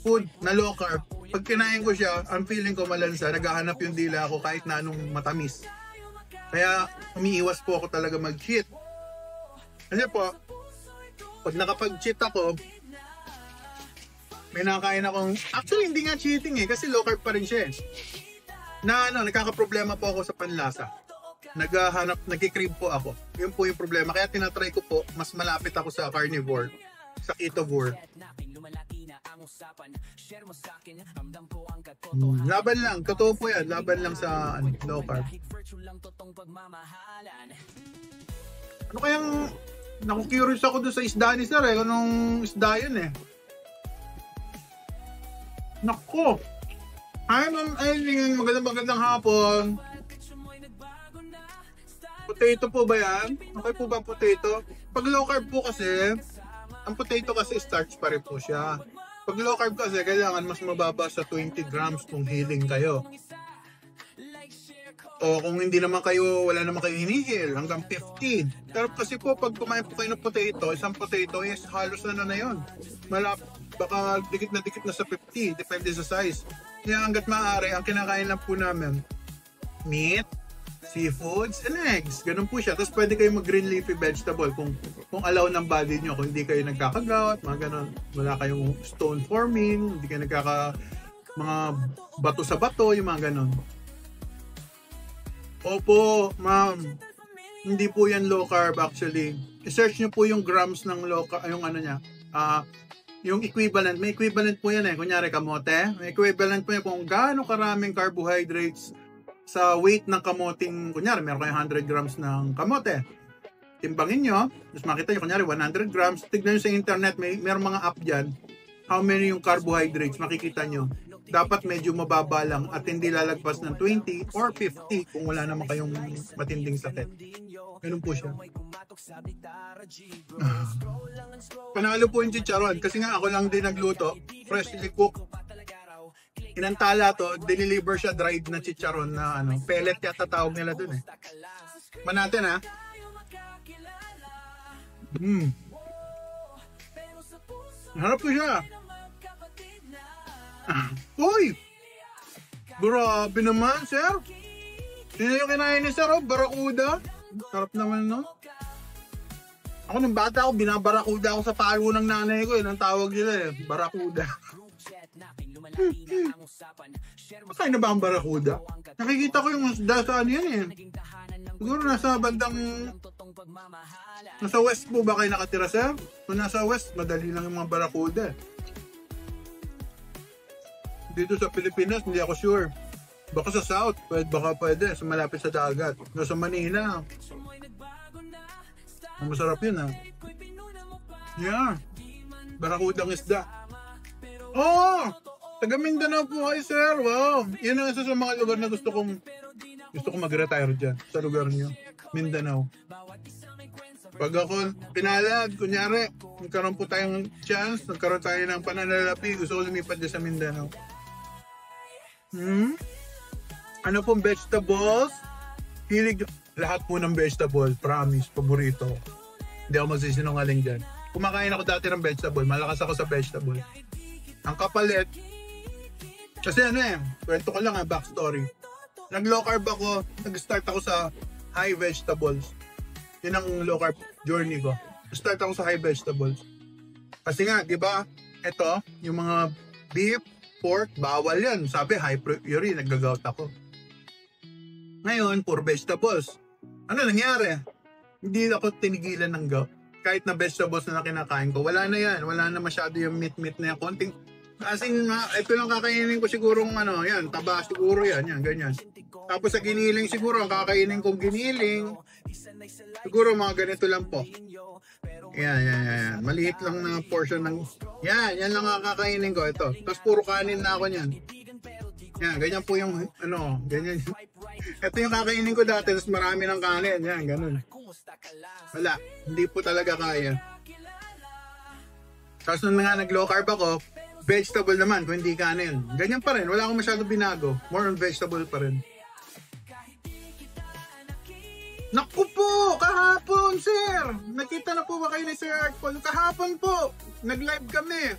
food na low carb. Pag kinain ko siya, ang feeling ko malansa, naghahanap yung dila ako kahit na anong matamis. Kaya umiiwas po ako talaga mag-cheat. Kasi po, pag nakapag-cheat ako, may nakakain akong, actually hindi nga cheating eh, kasi low carb pa rin siya eh. Nagkakaproblema po ako sa panlasa. Nagki-crave po ako. Yun po yung problema. Kaya tinatry ko po, mas malapit ako sa carnivore, sa ketovore. Laban lang, totoo po yan. Laban lang sa low carb. Ano kayang naku-curious ako doon sa isda ni Sir eh. Anong isda yun eh? Naku! Magandang hapon. Potato po ba yan? Okay po ba potato? Pag low carb po kasi, ang potato kasi starch pa rin po siya. Pag low carb kasi, kailangan mas mababa sa 20 grams kung healing kayo. O kung hindi naman kayo, wala naman kayo hinihil, hanggang 15. Pero kasi po, pag kumain po kayo ng potato, isang potato is halos na yun. Baka dikit na sa 50, depende sa size. Kaya hanggat maaari, ang kinakain lang po namin, meat, seafoods, and eggs. Ganun po siya. Tapos pwede kayo mag-green leafy vegetable kung allow ng body nyo. Kung hindi kayo nagkakagout, mga ganun. Wala kayong stone forming, hindi kayo mga bato sa bato, yung mga ganun. Opo, ma'am. Hindi po yan low carb actually. I-search nyo po yung grams ng low carb, yung ano niya. Yung equivalent. May equivalent po yan eh. Kunyari kamote. May equivalent po yan kung gaano karaming carbohydrates sa weight ng kamoting. Kunyari, meron kayong 100 grams ng kamote. Timbangin nyo. Tapos makita nyo, kunyari 100 grams. Tignan nyo sa internet. Meron mga app dyan. How many yung carbohydrates. Makikita nyo. Dapat medyo mababa lang at hindi lalagpas ng 20 or 50 kung wala naman kayong matinding sakit. Ganun po siya. Panalo po yung chicharon kasi nga ako lang din nagluto. Freshly cooked. Inantala to, deliver siya dried na chicharon na pellet yata tawag nila dun eh. Manatin ha. Harap ko siya. Uy! Grabe naman, sir. Sino yung kinain ni sir, barakuda? Sarap naman, no? Ako nung bata ako, binabarakuda ako sa palo ng nanay ko. Ang tawag nila eh, barakuda. Makain na ba ang barakuda? Nakikita ko yung sa ano yan eh. Siguro nasa bandang... Nasa west po ba kayo nakatira, sir? Kung nasa west, madali lang yung mga barakuda. Dito sa Pilipinas, hindi ako sure. Baka sa south, baka pwede, sa malapit sa dagat. No, sa Manila. Masarap yun ha. Yeah. Barakudang isda. Oh! Taga Mindanao po kayo, sir. Wow. Yan ang isa sa mga lugar na gusto kong mag-retire dyan. Sa lugar niyo. Mindanao. Pag ako pinalad, kunyari, nagkaroon po tayong chance, nagkaroon tayo ng pananalapi, gusto ko lumipat dyan sa Mindanao. Ano pong vegetables? Hilig lahat po ng vegetable, promise, paborito. Hindi ako magsisinungaling dyan. Kumakain ako dati ng vegetable, malakas ako sa vegetable. Ang kapalit, kasi kwento ko lang backstory. Nag-low carb ako, nag-start ako sa high vegetables. Yun ang low carb journey ko. Start ako sa high vegetables. Kasi nga, di ba, ito, yung mga beef, pork, bawal yan. Sabi, high urine, nag-gout ako. Ngayon, pure vegetables. Ano nangyari? Hindi ako tinigilan ng gout. Kahit na vegetables na kinakain ko, wala na yan. Wala na masyado yung meat na yan. Konting, kasi ito lang kakainin ko siguro yan, taba siguro yan, ganyan. Tapos sa giniling siguro, ang kakainin kong giniling, siguro mga ganito lang po. Yan. Maliit lang na portion ng, yan lang ang kakainin ko, ito. Tapos puro kanin na ako niyan. Yan, ganyan po yung, ganyan. Ito yung kakainin ko dati, tapos marami ng kanin, yan, ganun. Wala, hindi po talaga kaya. Tapos nung nga nag-low carb ako, vegetable naman, kung hindi kanin. Ganyan pa rin, wala akong masyado binago. More on vegetable pa rin. Naku po, kahapon, sir! Nakita na po ba kayo ni Sir Artful? Kahapon po, nag-live kami.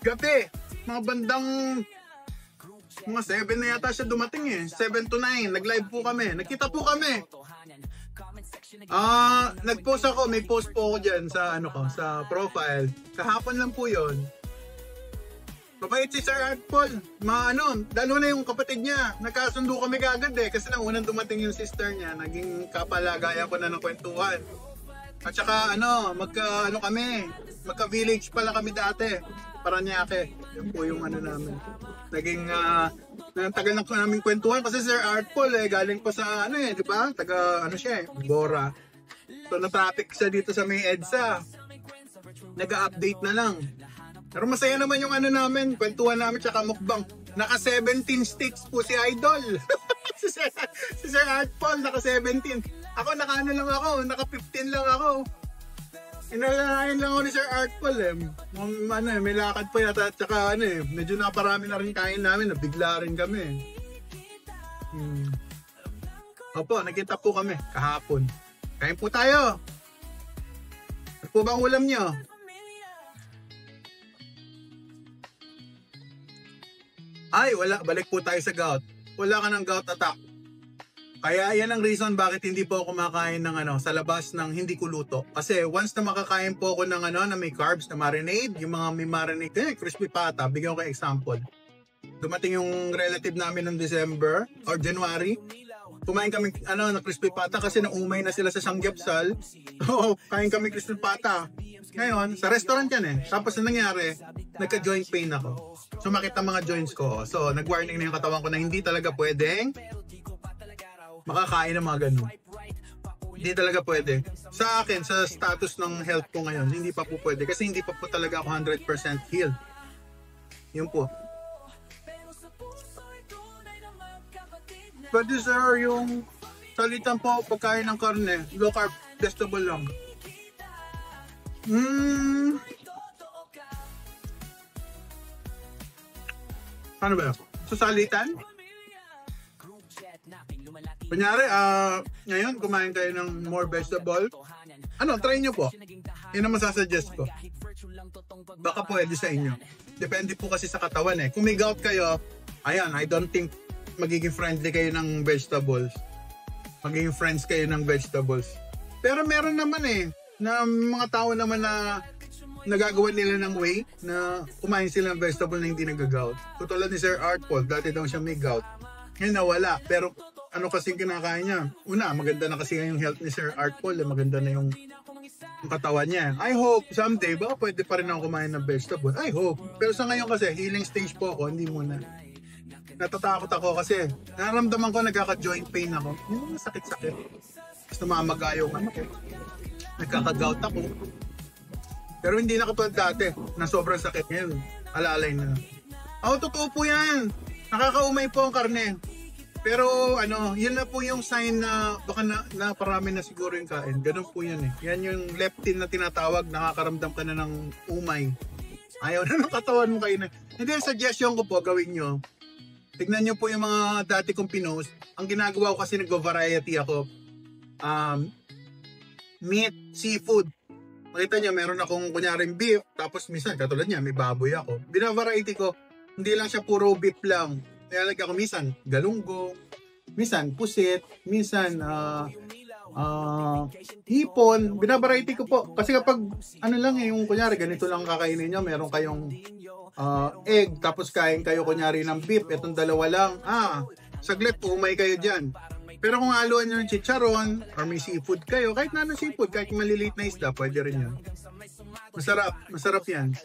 Gabi, mga bandang, mga 7 na yata siya dumating eh. 7 to 9, nag-live po kami. Nakita po kami. Nag-post ako, may post po ako dyan sa, sa profile. Kahapon lang po yon. Mabait si Sir Artful. Lalo na yung kapatid niya. Nagkasundo kami kagad eh. Kasi nang unang dumating yung sister niya, naging kapalagayan ko na ng kwentuhan. At saka magka-village pala kami dati. Paranaque. Yan po yung namin. Naging, tagal na namin kwentuhan kasi Sir Artful galing pa sa di ba? Taga, siya Bora. So, na-traffic siya dito sa may EDSA. Nag-update na lang. Pero masaya naman yung namin, kwentuhan namin tsaka mukbang. Naka 17 sticks po si Idol. si Sir Artful, naka 17. Ako naka-ano lang ako, naka-15 lang ako. Inalain lang ako ni Sir Art Paul eh. May lakad pa yata at saka medyo naparami na rin kain namin, nabigla rin kami. Opo, nakita po kami kahapon. Kain po tayo. Ano po bang ulam nyo? Ay, wala. Balik po tayo sa gout. Wala ka ng gout attack. Kaya yan ang reason bakit hindi po ako kumakain ng sa labas ng hindi ko luto. Kasi once na makakain po ako ng na may carbs, na marinade, yung mga may marinade, crispy pata, bigyan ko example. Dumating yung relative namin noong December or January. Kumain kami na crispy pata kasi naumay na sila sa Samgyupsal. Oo, kain kami crispy pata. Ngayon, sa restaurant yan eh. Tapos na nangyari, nagka-joint pain ako. Sumakit ang mga joints ko. So, nag-warning na yung katawan ko na hindi talaga pwedeng makakain ng mga ganun. Hindi talaga pwede. Sa akin, sa status ng health ko ngayon, hindi pa po pwede. Kasi hindi pa po talaga ako 100% healed. Yun po. Pwede sir, yung salitan po pagkain ng karne, low carb, vegetable lang. Ano ba? Sa salitan? Kunyari, ngayon kumain kayo ng more vegetable. Try nyo po. Yun ang masasuggest ko. Baka pwede sa inyo. Depende po kasi sa katawan eh. Kung may gout kayo, ayan, I don't think magiging friendly kayo ng vegetables. Magiging friends kayo ng vegetables. Pero meron naman na mga tao naman na nagagawa nila ng way na kumain sila ng vegetable na hindi nag-gout. Tutulad ni Sir Art Paul, dati daw siya may gout. Ngayon nawala. Pero ano kasing kinakain niya? Una, maganda na kasi yung health ni Sir Art Paul. Maganda na yung katawan niya. I hope someday, baka pwede pa rin ako kumain ng vegetable. I hope. Pero sa ngayon kasi, healing stage po ako, hindi muna. Natatakot ako kasi nararamdaman ko nagkaka-joint pain ako. Yung sakit-sakit. Basta mamaga yung nagkaka-gout ako. Pero hindi na katulad dati na sobrang sakit ngayon. Alalay na. Totoo po yan. Nakakaumay po ang karne. Pero yun na po yung sign na baka na parami na siguro yung kain. Ganun po yan eh. Yan yung leptin na tinatawag, nakakaramdam ka na ng umay. Ayaw na ng katawan mo kayo na. Hindi, suggestion ko po, gawin nyo. Tignan nyo po yung mga dati kong pinost. Ang ginagawa ko kasi nag-variety ako. Meat, seafood. Makita nyo, meron akong kunyaring beef. Tapos minsan, katulad niya, may baboy ako. Bina-variety ko. Hindi lang siya puro beef lang. Nilalagay ako minsan galunggo, minsan pusit, minsan hipon. Bina-variety ko po. Kasi kapag yung kunyari ganito lang kakainin nyo, meron kayong egg, tapos kain kayo kunyari ng beef, etong dalawa lang, saglit umay kayo dyan. Pero kung haluan nyo ng chicharon or may seafood kayo, kahit na seafood, kahit maliliit na isda, pwede rin yun. Masarap yan.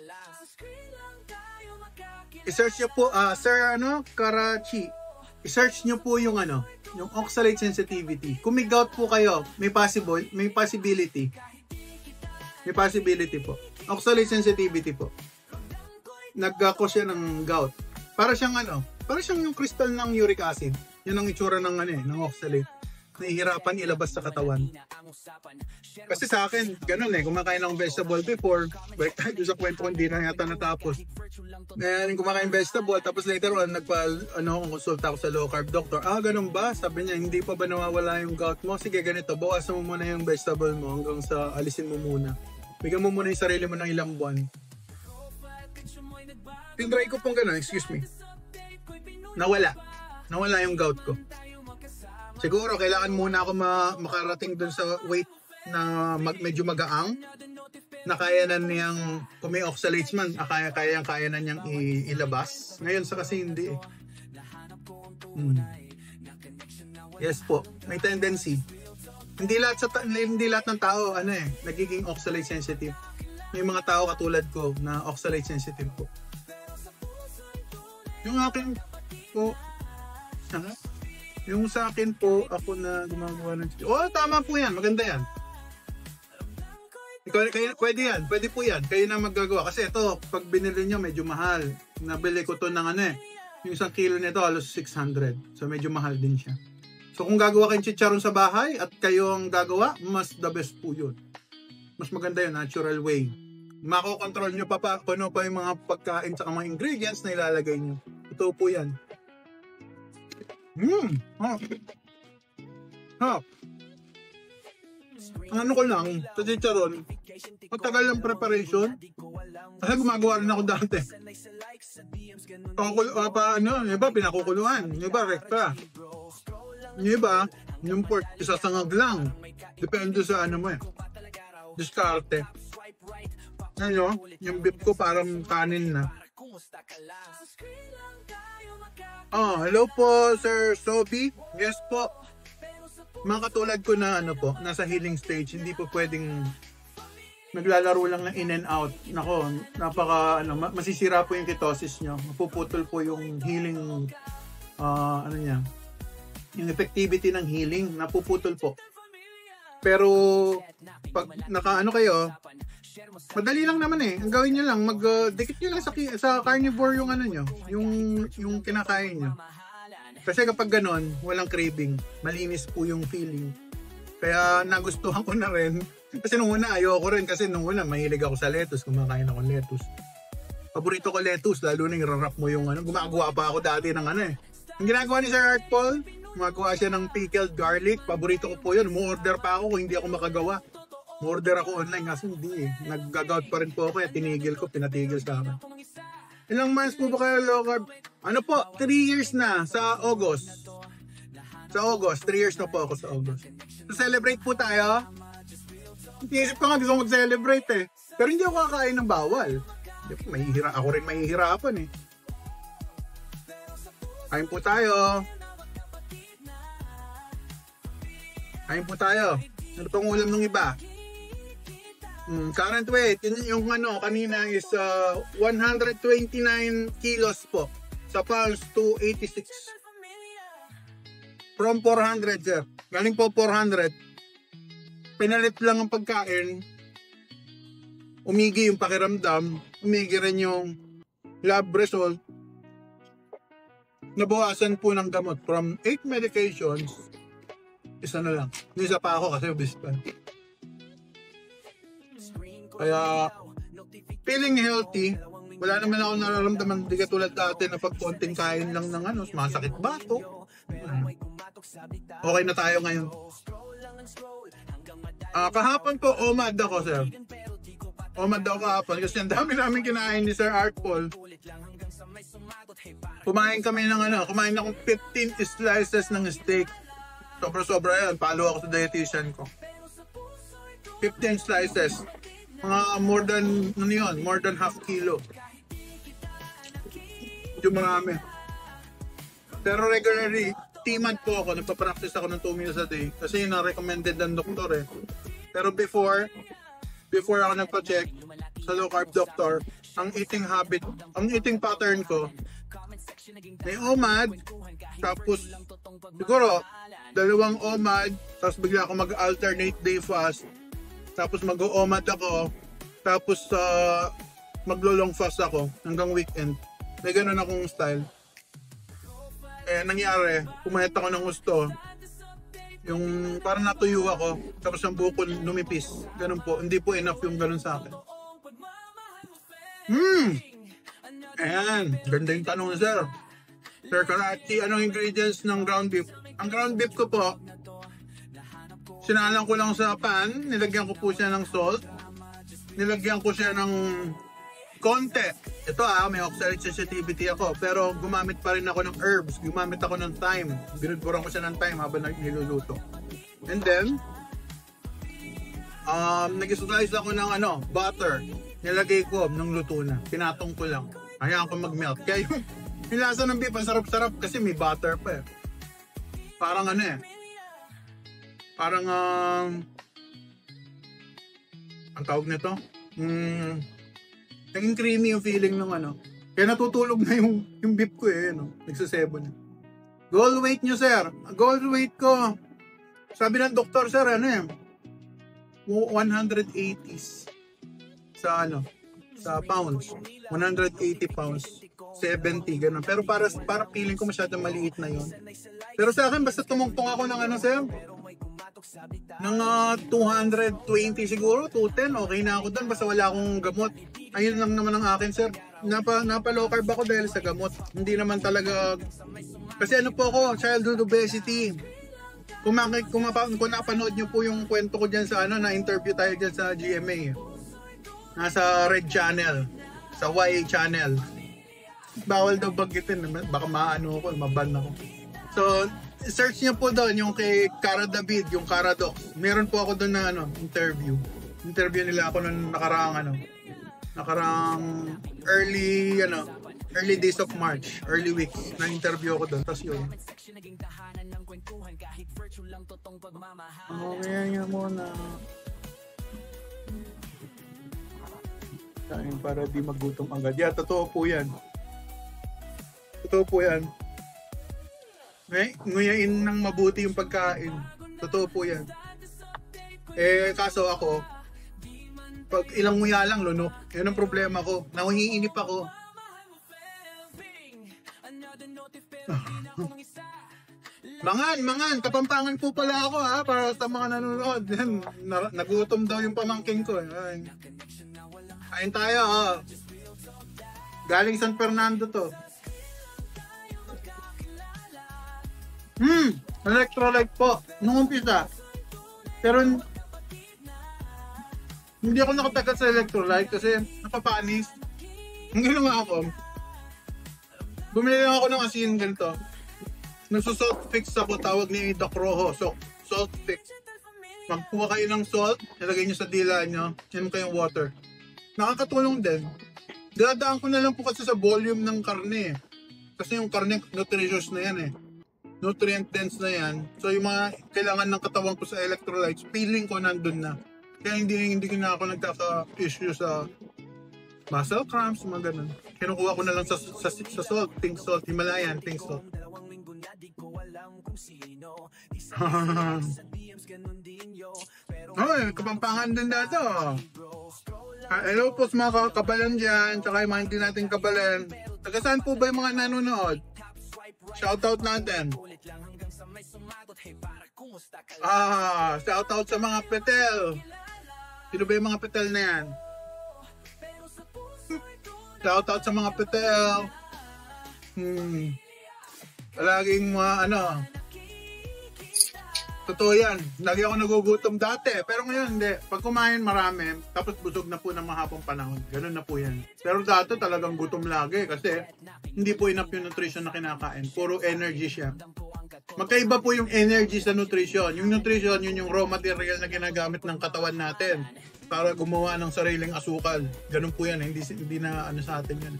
I-search nyo po, Sir Karachi, i-search nyo po yung yung oxalate sensitivity. Kung may gout po kayo, may possibility. May possibility po. Oxalate sensitivity po. Nag-cause siya ng gout. Para siyang yung crystal ng uric acid. Yan ang itsura ng ng oxalate. Nahihirapan ilabas sa katawan. Kasi sa akin, ganun kumakain akong vegetable before. Balik tayo sa kwento ko, hindi na yata natapos. Ngayon, kumakain vegetable, tapos later on, konsulta ako sa low carb doctor. Ganun ba? Sabi niya, hindi pa ba nawawala yung gout mo? Sige, ganito, bawasan mo muna yung vegetable mo hanggang sa alisin mo muna. Bigyan mo muna yung sarili mo ng ilang buwan. Tinry ko pong ganun, excuse me. Nawala yung gout ko. Siguro kailangan muna ako makarating dun sa weight na medyo magaang, na kaya na niyang, kung may oxalates man, kaya na niyang ilabas. Ngayon sa kasi hindi Yes po, may tendency. Hindi lahat ng tao nagiging oxalate sensitive. May mga tao katulad ko na oxalate sensitive po. Yung akin po, yung sa akin po, ako na gumagawa ng... tama po yan. Maganda yan. Pwede yan. Pwede po yan. Kayo na maggagawa. Kasi ito, pag binili nyo, medyo mahal. Nabili ko to ng yung 1 kilo nito, halos 600. So, medyo mahal din siya. So kung gagawa kayong chicharon sa bahay at kayo ang gagawa, mas the best po yun. Mas maganda yun, natural way. Makokontrol nyo pa ano pa yung mga pagkain sa mga ingredients na ilalagay nyo. Ito po yan. Ano ko lang, sa chicharon, matagal ng preparation. Kasi gumagawa rin ako dati. Yung iba pinakukuluan, yung iba rekta. Yung iba, yung pork, isasangag lang. Depende sa ano mo diskarte. Ano, yung beef ko parang kanin na. Hello po, Sir Sophie. Yes po. Mga katulad ko na ano po, nasa healing stage, hindi po pwedeng naglalaro lang ng in and out. Nako, masisira po yung ketosis nyo. Mapuputol po yung healing, yung effectivity ng healing, napuputol po. Pero, pag kayo, madali lang naman Ang gawin nyo lang, dikit nyo lang sa carnivore yung yung kinakain nyo. Kasi kapag ganon, walang craving. Malinis po yung feeling. Kaya nagustuhan ko na rin. Kasi nung una, ayoko rin. Kasi nung una, mahilig ako sa lettuce. Kumakain ako lettuce. Paborito ko lettuce. Lalo na yung mo yung Gumagawa pa ako dati ng Ang ginagawa ni Sir Art Paul, gumagawa siya ng pickled garlic. Paborito ko po yun. Mo-order pa ako kung hindi ako makagawa. Mo-order ako online. Kasi hindi Nag-gout pa rin po ako. Tinigil ko. Pinatigil sa akin. Ilang months po ba kayo low carb? 3 years na sa August. Sa August, 3 years na po ako sa August. So celebrate po tayo. Iisip ko nga gusto mag-celebrate Pero hindi ako kakain ng bawal. Ako rin mahihirapan Kain po tayo. Kain po tayo. Ano pang ulam ng iba? Current weight, yung kanina is 129 kilos po. Sa pounds, 286. From 400, sir. Galing po 400. Pinalit lang ang pagkain. Umigi yung pakiramdam. Umigi rin yung lab result. Nabawasan po ng gamot. From 8 medications, isa na lang. Isa pa ako kasi obese pa. Kaya, feeling healthy, wala naman ako nararamdaman, di katulad dati na pag konting kain lang ng masakit bato. Okay na tayo ngayon. Kahapon po, OMAD ako, sir. OMAD ako kahapon kasi ang dami namin kinain ni Sir Art Paul. Kumain akong 15 slices ng steak. Sobra-sobra yan. Follow ako sa dietitian ko. 15 slices. More than half kilo. Yung marami. Pero regularly, TMAD po ako. Nagpa-practice ako ng 2 meals a day. Kasi yun ang recommended ng doktor Pero before ako nagpa-check sa low carb doctor, ang eating pattern ko, may OMAD, tapos siguro 2 OMAD, tapos bigla ako mag-alternate day fast, tapos mag-OMAD ako, tapos maglo-long fast ako hanggang weekend. May ganun akong style. Nangyari, pumayat ako ng gusto, yung parang natuyo ako, tapos ang buko lumipis. Ganun po, hindi po enough yung ganun sa akin. Ayan, ganda yung tanong na sir. Sir Karati, anong ingredients ng ground beef? Ang ground beef ko po, sinalang ko lang sa pan, nilagyan ko po siya ng salt, nilagyan ko siya ng konti. Ito may oxalate sensitivity ako, pero gumamit pa rin ako ng herbs, gumamit ako ng thyme, binudburan ko siya ng thyme habang niluluto. And then, nag-slice ako ng butter, nilagay ko nung luto na, pinatong ko lang, hayaan ko mag-melt. Kaya yung lasa ng beef, ang sarap-sarap kasi may butter pa Parang parang ang tawag nito, naging creamy yung feeling ng kaya natutulog na yung beef ko nagsasebo na. Goal weight nyo sir, goal weight ko, sabi ng doktor sir 180s sa sa pounds, 180 pounds, 70 ganun, pero para feeling ko masyadong maliit na yon. Pero sa akin, basta tumungtong ako ng ano, sir, ng 220 siguro, 210, okay na ako doon, basta wala akong gamot. Ayun lang naman ang akin, sir. Napa low carb ako dahil sa gamot. Hindi naman talaga, kasi ano po ako, childhood obesity. Kung napanood nyo po yung kwento ko dyan sa ano, na-interview tayo dyan sa GMA. Nasa Red Channel, sa YA Channel. Bawal daw bagitin, baka maano ako, maban ako. So, search niyo po doon yung kay Cara David, yung Caradox. Meron po ako doon na ano, interview. Interview nila ako nung nakaraang early days of March, early weeks, na interview ako doon. Tapos yun. Mamaya muna. Kain para di magutom agad. Yeah, totoo po yan. Totoo po yan. Nguyain ng mabuti yung pagkain. Totoo po yan. Kaso ako, pag ilang nguya lang, lunok. Yan ang problema ko. Nahihiinip ako. Mangan, Kapampangan po pala ako ha, para sa mga nanonood. Nagutom daw yung pamangking ko. Kain tayo ha. Galing San Fernando to. Electrolyte po. Nung umpisa. Pero hindi ako nakatagal sa electrolyte kasi napapanis. Ang ginawa ko, bumili lang ako ng asin ganito. Nagsusalt fix ako, tawag ni Doc Rojo. So, salt fix. Magkuha kayo ng salt, ilagay nyo sa dila nyo, inom kayong water. Nakakatulong din. Dadaan ko na lang po kasi sa volume ng karne. Kasi yung karne, nutritious na yan nutrient dense na yan. So yung mga kailangan ng katawan ko sa electrolytes, feeling ko nandun na. Kaya hindi na ako nagkaka-issue sa muscle cramps, mga ganun. Kinukuha ko na lang sa salt, pink salt, Himalayan, pink salt. Hoy, Kapampangan din dito. Hello po sa mga kabalan dyan, tsaka yung mga hindi natin kabalan. Taga saan po ba yung mga nanonood? Shoutout natin. Shoutout sa mga petel. Sino ba yung mga petel na yan? Shoutout sa mga petel. Palaging totoo yan. Lagi ako nagugutom dati. Pero ngayon hindi. Pag kumain marami, tapos busog na po ng mahapong panahon. Ganun na po yan. Pero dati talagang gutom lagi kasi hindi po enough yung nutrition na kinakain. Puro energy siya. Magkaiba po yung energy sa nutrition. Yung nutrition, yun yung raw material na ginagamit ng katawan natin para gumawa ng sariling asukal. Ganun po yan. Hindi na sa atin yan.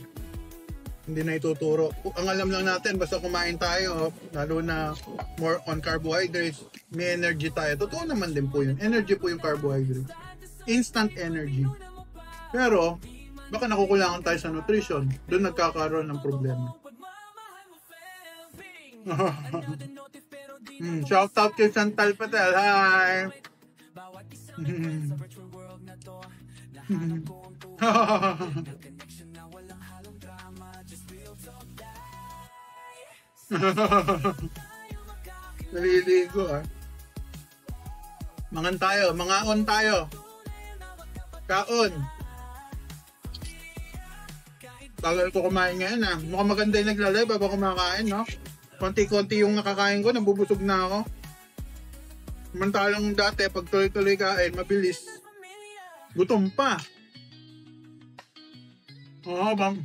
Hindi na ituturo. Ang alam lang natin, basta kumain tayo, lalo na more on carbohydrates, may energy tayo. Totoo naman din po yun. Energy po yung carbohydrates. Instant energy. Pero, baka nakukulangan tayo sa nutrition. Doon nagkakaroon ng problema. Shout out kay Chantal Patel. Hi! Naliligo Mangan tayo, mangaon tayo. Kaon. Bagal ko kumain ngayon Mukhang maganda yung naglalay bago kumakain, no? Konti-konti yung nakakain ko, nabubusog na ako. Samantalang dati, pag tuloy-tuloy kain, mabilis. Gutom pa. Oo, bang.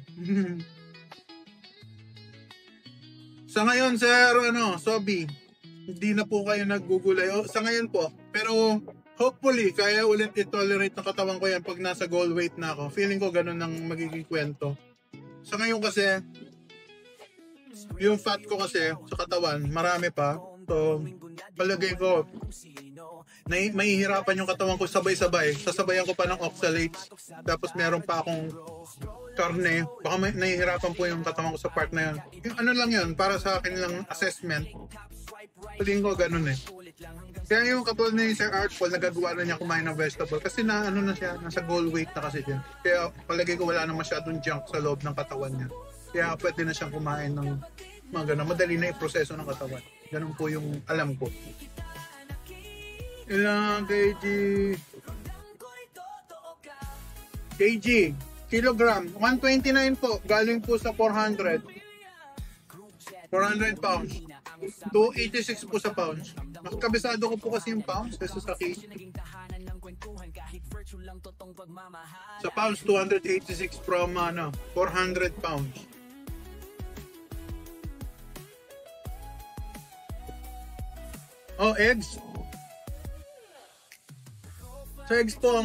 Sa ngayon, sir, Sobi, hindi na po kayo naggugulay. Sa ngayon po, pero hopefully, kaya ulit i-tolerate ng katawan ko yan pag nasa goal weight na ako. Feeling ko ganun ang magiging kwento. Sa ngayon kasi, yung fat ko kasi sa katawan, marami pa. So, palagay ko, mahihirapan yung katawan ko sabay-sabay. Sasabayan ko pa ng oxalates. Tapos meron pa akong karne. Baka nahihirapan po yung katawan ko sa part na yun. Yung lang yun, para sa akin lang assessment. Paling ko ganun Kaya yung katulad ni Sir Art Paul, nagagawa na niya kumain ng vegetable. Kasi na siya, nasa goal weight na kasi siya. Kaya palagay ko wala na masyadong junk sa loob ng katawan niya. Kaya pwede na siyang kumain ng mga ganun. Madali na i-proseso ng katawan. Ganun po yung alam ko. Ilang kg? Kilogram. 129 po. Galing po sa 400. 400 pounds. 286 po sa pounds. Mas kabisado ko po kasi yung pounds kaysa sa kg. Sa pounds, 286 from 400 pounds. Oh, eggs. Sa eggs po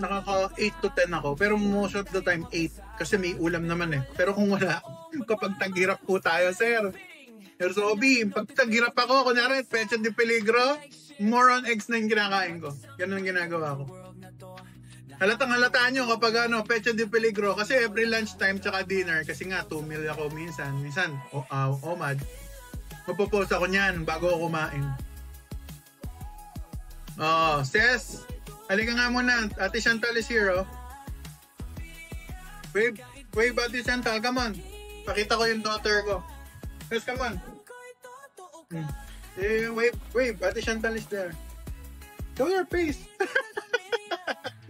nakaka 8 to 10 ako. Pero most of the time 8 kasi may ulam naman eh. Pero kung wala, kapag taghirap po tayo, sir. Sir Sobi, pag taghirap ako, kunyari, pecha de peligro, more on eggs na yung kinakain ko. Ganun ang ginagawa ko. Halatang-halata nyo kapag pecha de peligro. Kasi every lunchtime tsaka dinner, kasi nga 2 meal ako minsan, OMAD. Mapopost ako niyan bago ako kumain. Ses, halika nga muna. Ate Chantal is here, oh. Wave, Ate Chantal, come on. Pakita ko yung daughter ko. Yes, come on. Wave, Ate Chantal is there. Show your face.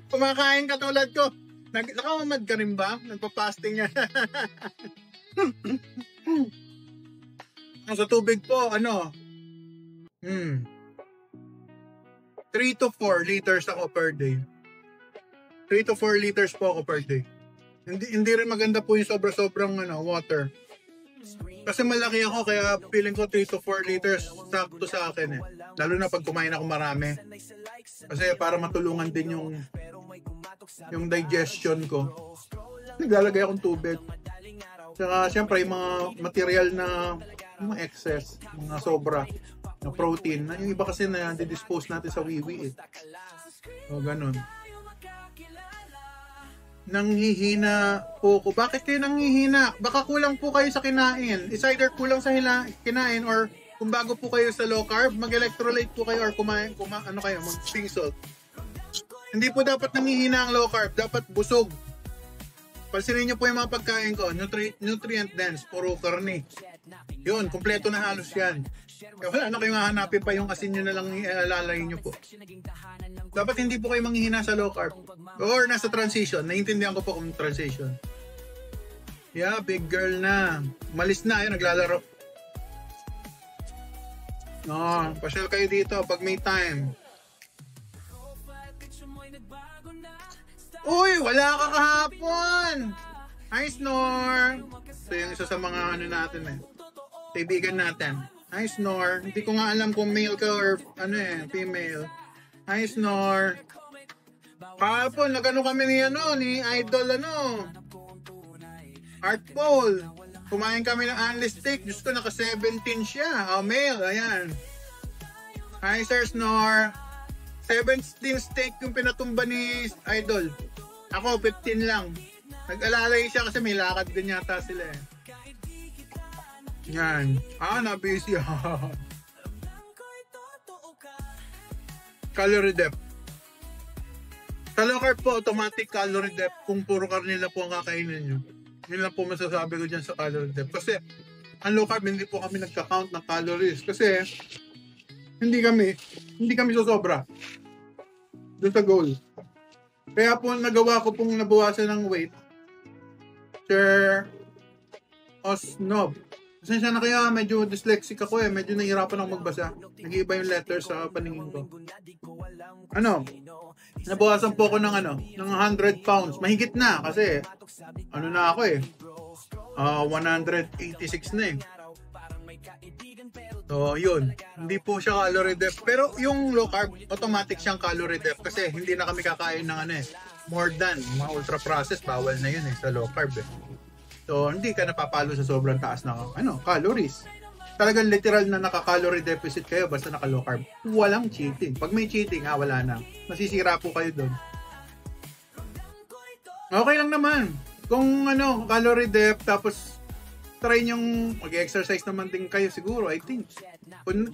Kumakain ka tulad ko. Nakamamad ka rin ba? Nagpa-fasting yan. Sa tubig po, 3 to 4 liters ako per day. 3 to 4 liters po ako per day. Hindi rin maganda po yung sobra-sobrang water. Kasi malaki ako kaya feeling ko 3 to 4 liters sakto sa akin eh. Lalo na pag kumain ako marami. Kasi para matulungan din yung digestion ko. Naglalagay akong tubig. Saka siyempre yung mga material na yung mga excess, mga sobra na protein. Yung iba kasi na dispose natin sa wiwi eh. O ganun. Nanghihina po ko. Bakit kayo nanghihina? Baka kulang po kayo sa kinain. It's either kulang sa kinain or kung bago po kayo sa low carb, mag-electrolyte po kayo or mag-pink salt. Hindi po dapat nanghihina ang low carb. Dapat busog. Pansinin nyo po yung mga pagkain ko. Nutrient dense. Puro karne. Yun, kompleto na halos yan. Kaya wala na kayong hahanapin pa yung asin nyo na lang ilalagay nyo po. Dapat hindi po kayo manghihina sa low carb. Or nasa transition. Naiintindihan ko po kung transition. Yeah, big girl na. Malis na, ayun, naglalaro. Pasyal kayo dito pag may time. Uy, wala ka kahapon! Hi, Snore! Ito yung isa sa mga natin eh. Kaibigan natin. Hi, Snore. Hindi ko nga alam kung male ka or female. Hi, Snore. Kahapon, nagano kami ni Idol, Art Paul. Kumain kami ng Anlis steak. Diyos ko, naka 17 siya. Male, ayan. Hi, Sir Snore. 17 steak yung pinatumba ni Idol. Ako, 15 lang. Nag-alalay siya kasi may lakad din yata sila eh. Yan. Na-busy. Calorie depth. Sa low carb po, automatic calorie depth kung puro karnila po ang kakainin nyo. Yun lang po masasabi ko dyan sa calorie depth. Kasi, ang low carb, hindi po kami nagka-count ng calories. Kasi, hindi kami sosobra doon sa goal. Kaya po nagawa ko pong nabawasan ng weight. Sir Osnob. Pasensya na kaya medyo dyslexic ako eh. Medyo nahihirapan ako magbasa. Nag-iiba yung letters sa paningin ko. Nabawasan po ako ng 100 pounds. Mahigit na kasi na ako eh. 186 na eh. So, yun. Hindi po siya calorie depth. Pero yung low carb, automatic siyang calorie depth kasi hindi na kami kakain ng more than. Mga ultra processed, bawal na yun sa low carb eh. So, hindi ka napapalo sa sobrang taas na calories. Talagang literal na naka-calorie deficit kayo basta naka-low carb. Walang cheating. Pag may cheating, wala na. Masisira po kayo doon. Okay lang naman. Kung calorie depth, tapos try nyong mag-exercise naman din kayo siguro, I think. Kung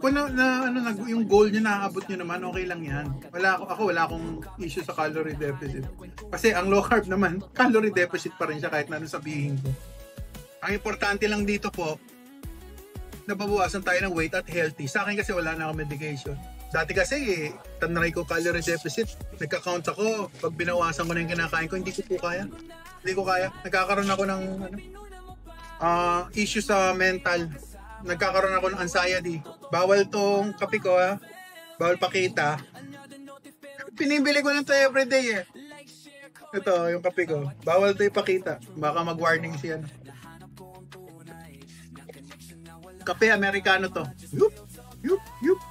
yung goal nyo nakaabot nyo naman, okay lang yan. Wala akong issue sa calorie deficit. Kasi ang low carb naman, calorie deficit pa rin siya kahit na sabihin ko. Ang importante lang dito po, nababawasan tayo ng weight at healthy. Sa akin kasi wala na akong medication. Dati kasi, tanray ko calorie deficit. Nagka-count ako. Pag binawasan ko na yung kinakain ko, hindi ko po kaya. Hindi ko kaya. Nagkakaroon ako ng issue sa mental. Nagkakaroon ako ng anxiety. Bawal tong kape ko, ha? Bawal pakita. Pinibili ko na ito everyday, eh. Ito, yung kape ko. Bawal ito ipakita. Baka mag-warning siya. Kape Amerikano to. Yup, yup, yup.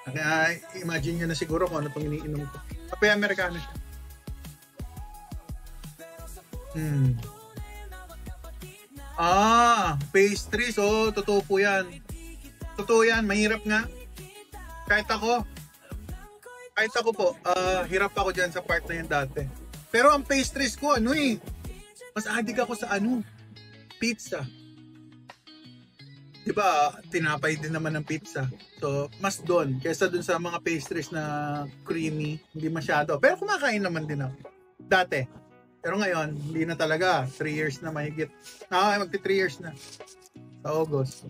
Kaya imagine nyo na siguro kung ano itong iniinom ko. Kape Amerikano siya. Pastries. Oh, totoo po yan. Totoo yan. Mahirap nga. Kahit ako po, hirap ako dyan sa part na yan dati. Pero ang pastries ko, mas addict ako sa pizza. Diba, tinapay din naman ng pizza. So, mas doon, kesa doon sa mga pastries na creamy, hindi masyado. Pero kumakain naman din ako. Dati. Pero ngayon, hindi na talaga. 3 years na mahigit. Magti 3 years na. Sa August.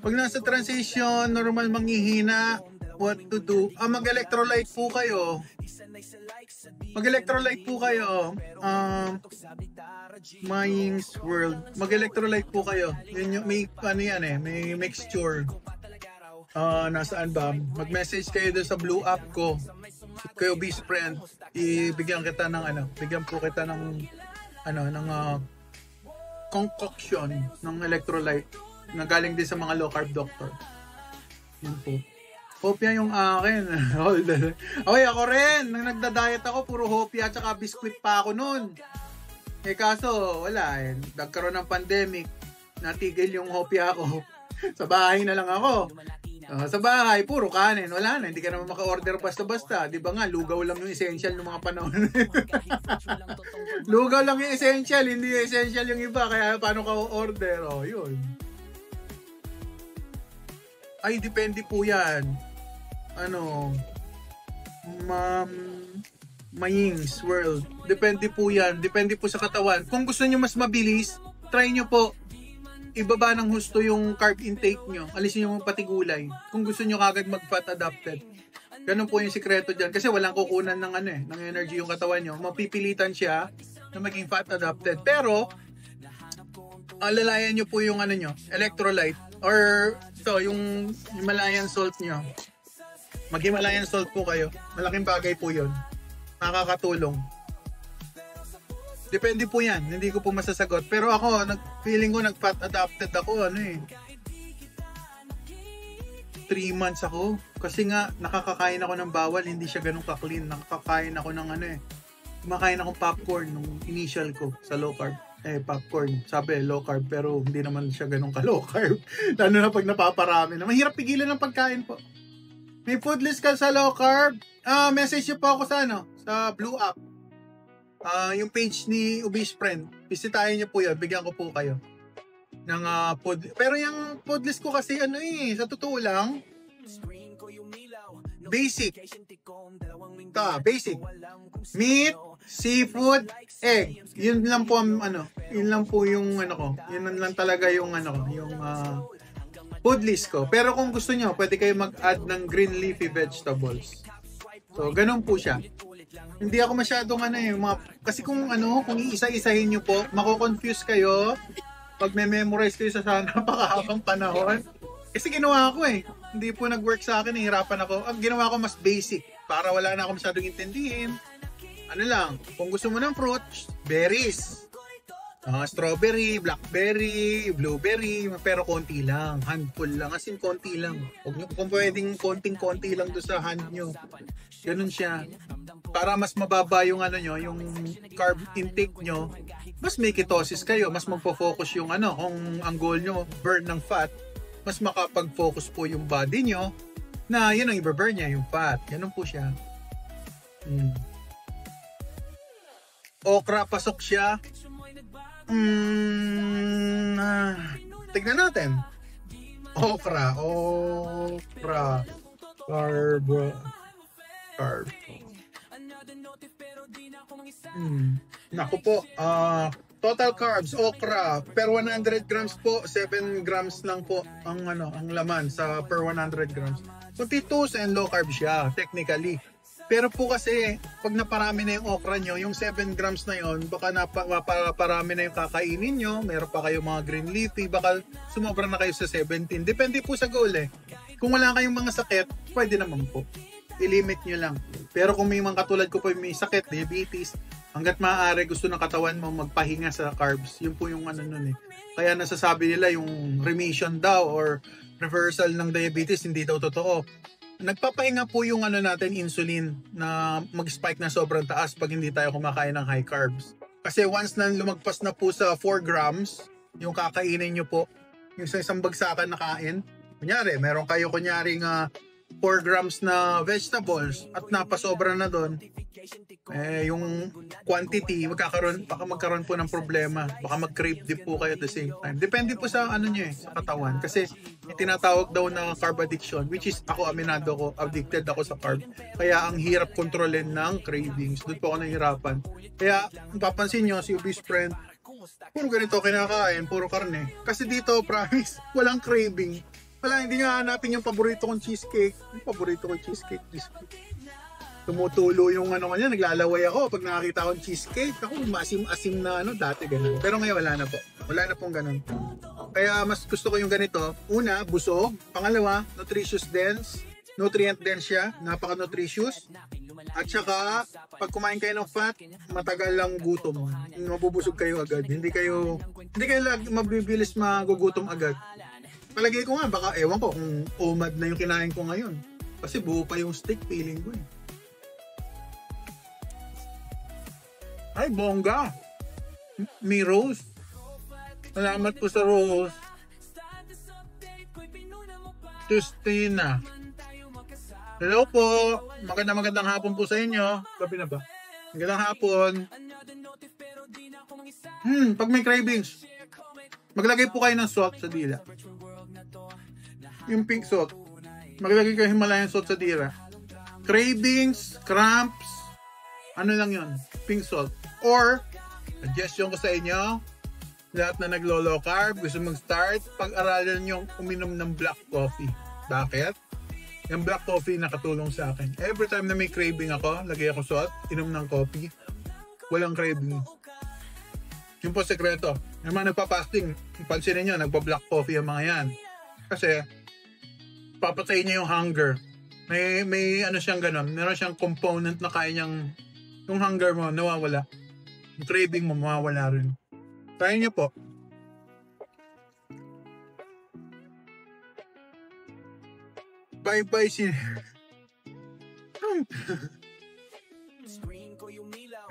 Pag nasa transition, normal manghihina, what to do? Mag-electrolyte po kayo. Maying's World. Mag-electrolyte po kayo. Yun yung, may mixture. Nasaan ba? Mag-message kayo doon sa blue app ko. Kayo best friend. Bigyan po kita ng concoction ng electrolyte na galing din sa mga low carb doctor. Yun po. Hopia yung akin. Okay, ako rin. Nang nagda-diet ako, puro hopia at saka biskwit pa ako nun. Kaso, wala eh. Nagkaroon ng pandemic. Natigil yung hopia ako. Sa bahay na lang ako. Sa bahay, puro kanin. Wala na, hindi ka naman maka-order basta-basta. Di ba nga, lugaw lang yung essential ng mga panahon. Lugaw lang yung essential, hindi essential yung iba. Kaya paano ka order? Yun. Ay, depende po yan. Maying's World. Depende po yan. Depende po sa katawan. Kung gusto nyo mas mabilis, try nyo po. Ibaba ng husto yung carb intake nyo. Alisin yung pati gulay. Kung gusto nyo kagad mag-fat adapted. Ganun po yung sikreto dyan. Kasi walang kukunan ng energy yung katawan nyo. Mapipilitan siya na maging fat adapted. Pero, alalayan nyo po yung electrolyte. Or, yung Himalayan salt nyo. Mag-Himalayan salt po kayo. Malaking bagay po yun. Nakakatulong. Depende po yan. Hindi ko po masasagot. Pero ako, feeling ko nag-fat adapted ako. 3 months ako. Kasi nga, nakakakain ako ng bawal. Hindi siya ganun ka-clean. Nakakakain ako ng kumakain akong popcorn nung initial ko sa low carb. Popcorn. Sabi, low carb. Pero hindi naman siya ganun ka-low carb. Lalo na pag napaparami na. Mahirap pigilan ng pagkain po. May food list ka sa low carb? Message nyo po ako sa blue app. Yung page ni Obese Friend. Bisitahin nyo po yun. Bigyan ko po kayo ng food. Pero yung food list ko kasi sa totoo lang, basic. Basic. Meat, seafood, egg. Yun lang po yun lang po yung ko. Yun lang talaga yung yung food list ko. Pero kung gusto nyo, pwede kayo mag-add ng green leafy vegetables. So, ganun po siya. Hindi ako masyadong kasi kung iisa-isahin nyo po, mako-confuse kayo pag memorize kayo sa napakahabang panahon. Kasi ginawa ko hindi po nag-work sa akin, hirapan ako. Ang ginawa ko mas basic, para wala na ako masyadong intindihin. Kung gusto mo ng fruit, berries. Strawberry, blackberry, blueberry, pero konti lang, handful lang, as in konti lang. Huwag nyo, kung pwedeng konting-konti lang doon sa hand nyo. Ganun siya. Para mas mababa yung yung carb intake nyo, mas may ketosis kayo, mas magpo-focus yung kung ang goal nyo, burn ng fat, mas makapag-focus po yung body nyo, na yun ang i-burn niya, yung fat. Ganun po siya. Okra, pasok siya. Tignan natin. Okra. Carb. Naku po. Total carbs, okra, per 100 grams po, 7 grams lang po ang laman sa per 100 grams. So T2 and low carb siya, technically. Pero po kasi, pag naparami na yung okra nyo, yung 7 grams na yon, baka naparami na yung kakainin nyo, meron pa kayong mga green leafy, baka sumobra na kayo sa 17. Depende po sa goal eh. Kung wala kayong mga sakit, pwede naman po. I-limit nyo lang. Pero kung may mga katulad ko po may sakit, diabetes, hanggat maaari gusto ng katawan mo magpahinga sa carbs. Yun po yung nun eh. Kaya nasasabi nila yung remission daw or reversal ng diabetes, hindi daw totoo. Nagpapahinga po yung natin, insulin, na mag-spike na sobrang taas pag hindi tayo kumakain ng high carbs. Kasi once na lumagpas na po sa 4 grams, yung kakainin nyo po, yung sa isang bagsakan na kain, kunyari, meron kayo kunyaring 4 grams na vegetables at napasobra na doon, yung quantity, baka magkaroon po ng problema. Baka mag-crave din po kayo at the same time. Depende po sa sa katawan. Kasi tinatawag daw na carb addiction, which is ako, aminado ko, addicted ako sa carb. Kaya ang hirap kontrolin ng cravings. Doon po ako nahihirapan. Kaya, papansin nyo, si obese friend, puro ganito kinakain, puro karne. Kasi dito, promise, walang craving. Hindi nga hanapin yung paborito kong cheesecake. Yung paborito kong cheesecake. Tumutulo yung kanya, naglalaway ako pag nakakita akong cheesecake. Ako, maasim-asim na dati ganun. Pero ngayon wala na po. Wala na pong ganun. Kaya mas gusto ko yung ganito. Una, busog. Pangalawa, nutritious dense. Nutrient dense siya. Napaka-nutritious. At saka, pag kumain kayo ng fat, matagal lang gutom. Mabubusog kayo agad. Hindi kayo mabibilis magugutom agad. Palagay ko nga, baka ewan ko kung OMAD na yung kinain ko ngayon. Kasi buo pa yung steak, feeling ko eh. Ay, bongga! May rose. Salamat po sa rose. Justina. Hello po. Magandang hapon po sa inyo. Gabi na ba? Magandang hapon. Pag may cravings, maglagay po kayo ng salt sa dila. Yung pink salt. Maglagay kayo Himalayan salt sa dila. Cravings, cramps, ano lang yun? Pink salt. Or, suggestion ko sa inyo, lahat na naglo-low carb, gusto mag-start, pag-aralan nyo uminom ng black coffee. Bakit? Yung black coffee nakatulong sa akin. Every time na may craving ako, lagay ako salt, inom ng coffee, walang craving. Yun po sekreto. Yung mga nagpa-fasting, pansinin nyo, nagpa-black coffee ang mga yan. Kasi, papatayin niya yung hunger. May siyang ganun. Meron siyang component na kaya niyang, yung hunger mo, nawawala. Yung craving mo, mawawala rin. Try niyo po. Bye-bye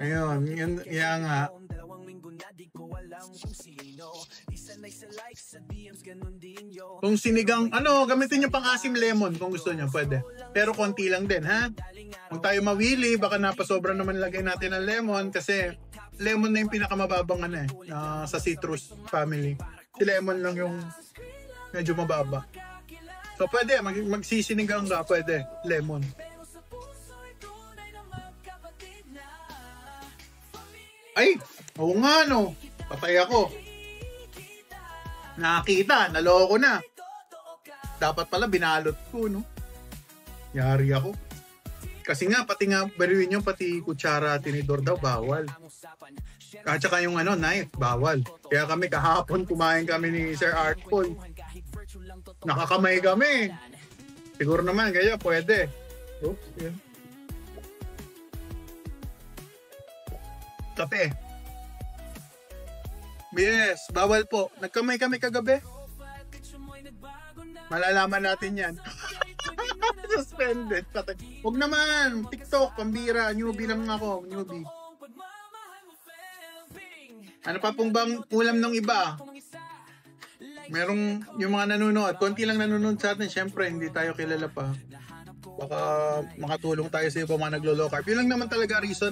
Ayun, yan nga. Kung sinigang, gamitin nyo pang asim lemon kung gusto nyo, pwede. Pero konti lang din, ha? Kung tayo mawili, baka napasobra naman lagay natin ng lemon kasi lemon na yung pinakamababang sa citrus family. Si lemon lang yung medyo mababa. So pwede, magsisinigang ka, pwede, lemon. Ay, oo nga patay ako. Nakita, naloko na. Dapat pala binalot ko, Yari ako. Kasi nga, pati kutsara, tinidor daw, bawal. At saka yung knife, bawal. Kaya kami kahapon, kumain kami ni Sir Artful. Nakakamay kami. Siguro naman, kaya pwede. Oops, yun. Kape. Yes, bawal po. Nagkamay kami kagabi. Malalaman natin yan. Suspended. Huwag naman. TikTok, pambira. Newbie lang ako. Newbie. Ano pa pong bang ulam ng iba? Merong yung mga nanonood. Konti lang nanonood sa atin. Siyempre, hindi tayo kilala pa. Baka makatulong tayo sa iba mga naglo-low carb. Yun lang naman talaga reason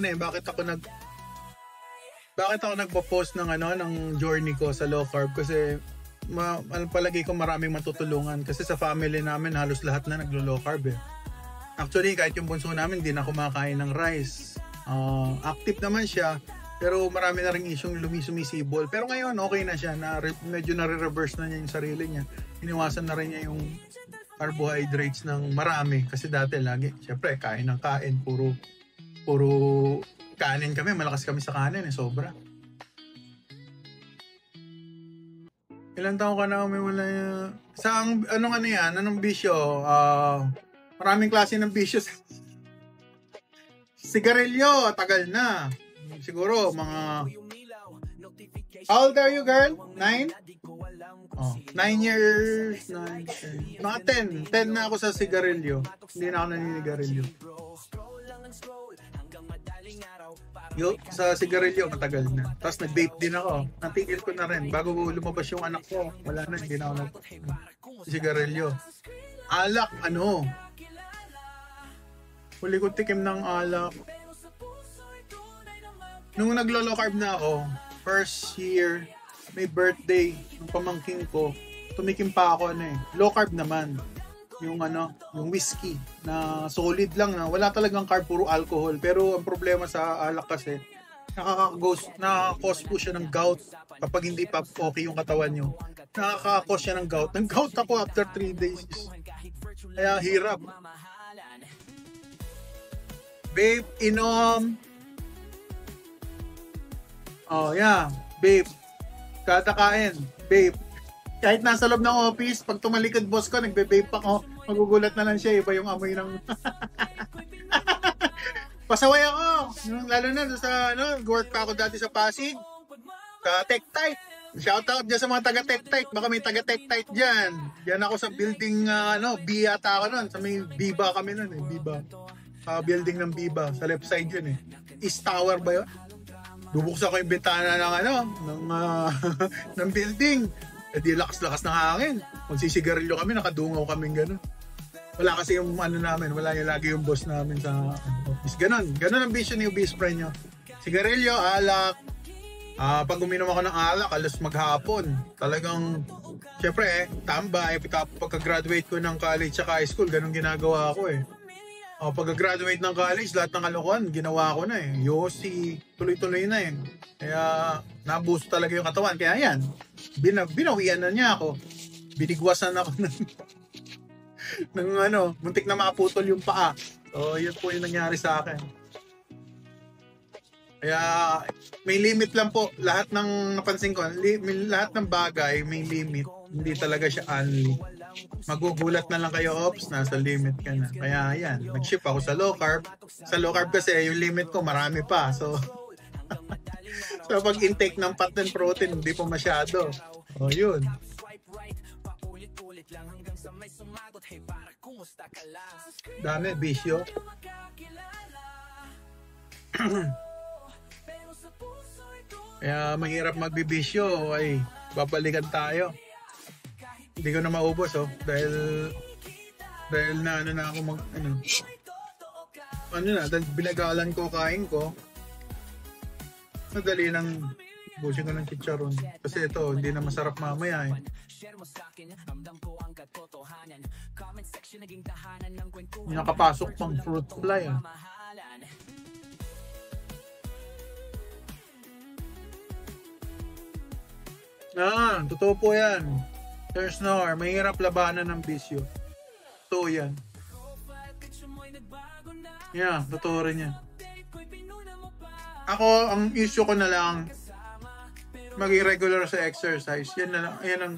Bakit ako nagpo-post ng journey ko sa low carb kasi palagi ko maraming matutulungan kasi sa family namin halos lahat na naglo-low carb Actually kahit yung bunso namin hindi na kumakain ng rice. Active naman siya Pero marami na rin isyong sumisibol. Pero ngayon, okay na siya. Medyo nare-reverse na niya yung sarili niya. Iniwasan na rin niya yung carbohydrates ng marami. Kasi dati lagi, syempre, kain ng kain. Puro kanin kami. Malakas kami sa kanin. Sobra. Ilang taon ka na wala anong ano yan? Anong bisyo? Maraming klase ng bisyo. Sigarilyo, tagal na. Siguro, mga... How old are you, girl? 9? Oh, 9 years. 9, 10. Mga 10. 10 na ako sa sigarilyo. Hindi na ako naninigarilyo. Sa sigarilyo, matagal na. Tapos nag-vape din ako. Natigil ko na rin. Bago lumabas yung anak ko, wala na. Hindi na ako sigarilyo. Alak, ano? Huli ko tikim ng alak. Nung naglo-low carb na ako, first year, may birthday ng pamangkin ko, tumikim pa ako low carb naman. Yung whiskey na solid lang na wala talagang carb, puro alcohol. Pero ang problema sa alak kasi, nakaka-cause po siya ng gout kapag hindi pa okay yung katawan nyo. Nakaka-cause siya ng gout. Ng gout ako after 3 days. Kaya hirap. Babe, inom. Oh, yeah. Babe. Kada kain. Babe. Kahit nasa loob ng office, pag tumalikod boss ko, nagbe-vape ako. Magugulat na lang siya. Iba yung amoy ng... Pasaway ako. Lalo na sa, work pa ako dati sa Pasig. Sa Tech-Tight. Shoutout dyan sa mga taga-Tech-Tight. Baka may taga-Tech-Tight dyan. Diyan ako sa building, B yata ako nun. Sa may Biba kami nun Biba. Building ng Biba. Sa left side yun East Tower ba yun? Bubuksan ko yung bintana ng building. Di lakas-lakas ng hangin. Magsisigarilyo kami, nakadungaw kaming gano'n. Wala kasi yung namin, wala yung lagi yung boss namin sa office. Ganon ang vision ni Ubis friend nyo. Sigarilyo, alak. Pag uminom ako ng alak, alas maghapon. Talagang, syempre tambay. Pagka-graduate ko ng college sa high school, ganon ginagawa ko Pagka-graduate ng college, lahat ng kalokohan, ginawa ko na Yossi, tuloy-tuloy na Kaya, nabuso talaga yung katawan. Kaya yan, binawian na niya ako. Binigwasan ako ng muntik na makaputol yung paa. So, yun po yung nangyari sa akin. Kaya, may limit lang po. Lahat ng napansin ko, lahat ng bagay may limit. Hindi talaga siya only. Magugulat na lang kayo, ops, nasa limit ka na. Kaya yan, nag-shift ako sa low carb. Sa low carb kasi yung limit ko marami pa. So, so pag intake ng fat and protein, hindi pa masyado. Yun. Dami, bisyo. Kaya mahirap magbibisyo, ay babalikan tayo. Hindi ko na maubos dahil na ako dahil binagalan ko kain ko. Madali lang busin ko ng chicharon kasi ito hindi na masarap mamaya nakapasok pang fruit fly totoo po yan. There's no harm. Mahirap labanan ng bisyo. Totoo yan. Yeah, totoo rin yan. Ako, ang issue ko na lang, maging regular sa exercise. Yan na lang.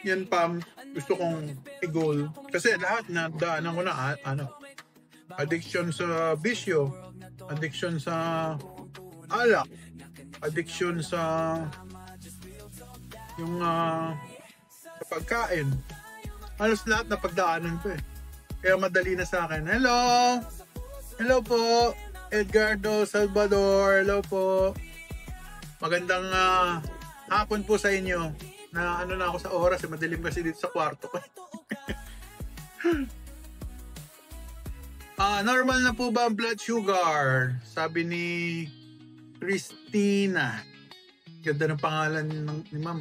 Yan pa gusto kong i-goal. Kasi lahat na daanan ko na, addiction sa bisyo, addiction sa alak, addiction sa yung sa pagkain. Halos lahat na pagdaanan ko Kaya madali na sa akin. Hello po, Edgardo Salvador. Hello po. Magandang hapon po sa inyo. Na na ako sa oras, madilim kasi dito sa kwarto ko. Normal na po ba ang blood sugar? Sabi ni Christina. Ganda ng pangalan ni ma'am.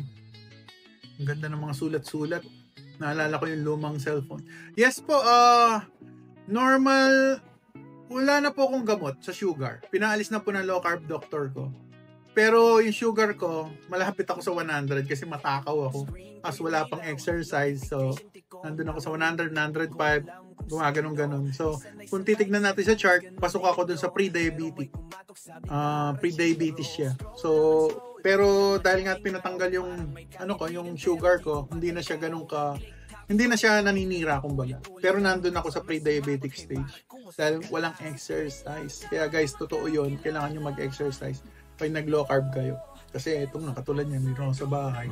Ang ganda ng mga sulat-sulat. Naalala ko yung lumang cellphone. Yes po, normal. Wala na po akong gamot sa sugar. Pinaalis na po ng low carb doctor ko. Pero yung sugar ko, malapit ako sa 100 kasi matakaw ako. As wala pang exercise. So, nandun ako sa 100, 105, gumaganong-ganon. So, kung titignan natin sa chart, pasok ako dun sa pre-diabetic. Pre-diabetes siya. So, pero dahil nga pinatanggal yung, yung sugar ko, hindi na siya naninira kumbaga. Pero nandun ako sa pre-diabetic stage. Dahil walang exercise. Kaya guys, totoo yun. Kailangan nyo mag-exercise pag nag-low carb kayo. Kasi itong nakatulad niya, meron ako sa bahay.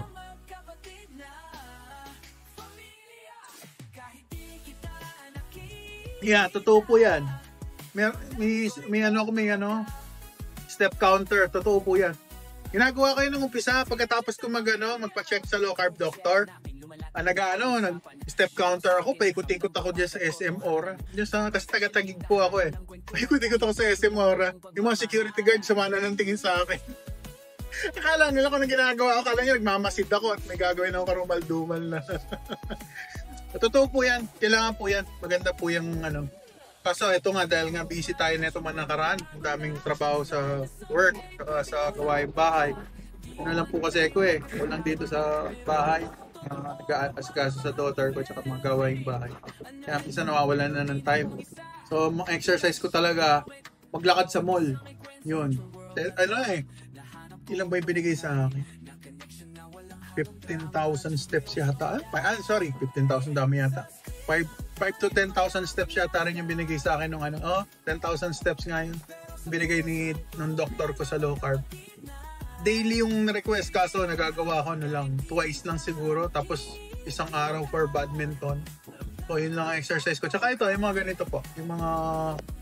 Yeah, totoo po yan. May step counter. Totoo po yan. Ginagawa ko yun ng umpisa pagkatapos ko magpa-check sa low carb doctor. Nag-step counter ako, paikot-ikot ako dyan sa SM Ora. Kasi taga-tagig po ako eh. Paikot-ikot ako sa SM Ora. Yung mga security guard sumana ng tingin sa akin. Akala nila kung ginagawa ako, akala nila nagmamasid ako at may gagawin ako karumal-dumal na. Totoo po yan, kailangan po yan. Maganda po yung Kaso ito nga, dahil nga busy tayo nito man nakaraan, ang daming trabaho sa work, sa gawaing bahay. Lang po kasi ako walang dito sa bahay. Nag-aasikaso sa daughter ko tsaka mga gawaing bahay. Kaya isa nawawalan na ng time. So, exercise ko talaga, maglakad sa mall. Yun. Ilan ba yung binigay sa akin? 15,000 steps yata. 15,000 dami yata. 5 to 10,000 steps yata rin yung binigay sa akin nung 10,000 steps nga yun. Binigay ng doktor ko sa low carb. Daily yung request kaso nagagawa ko twice lang siguro tapos isang araw for badminton. So yun lang ang exercise ko. Tsaka ito, yung mga ganito po, yung mga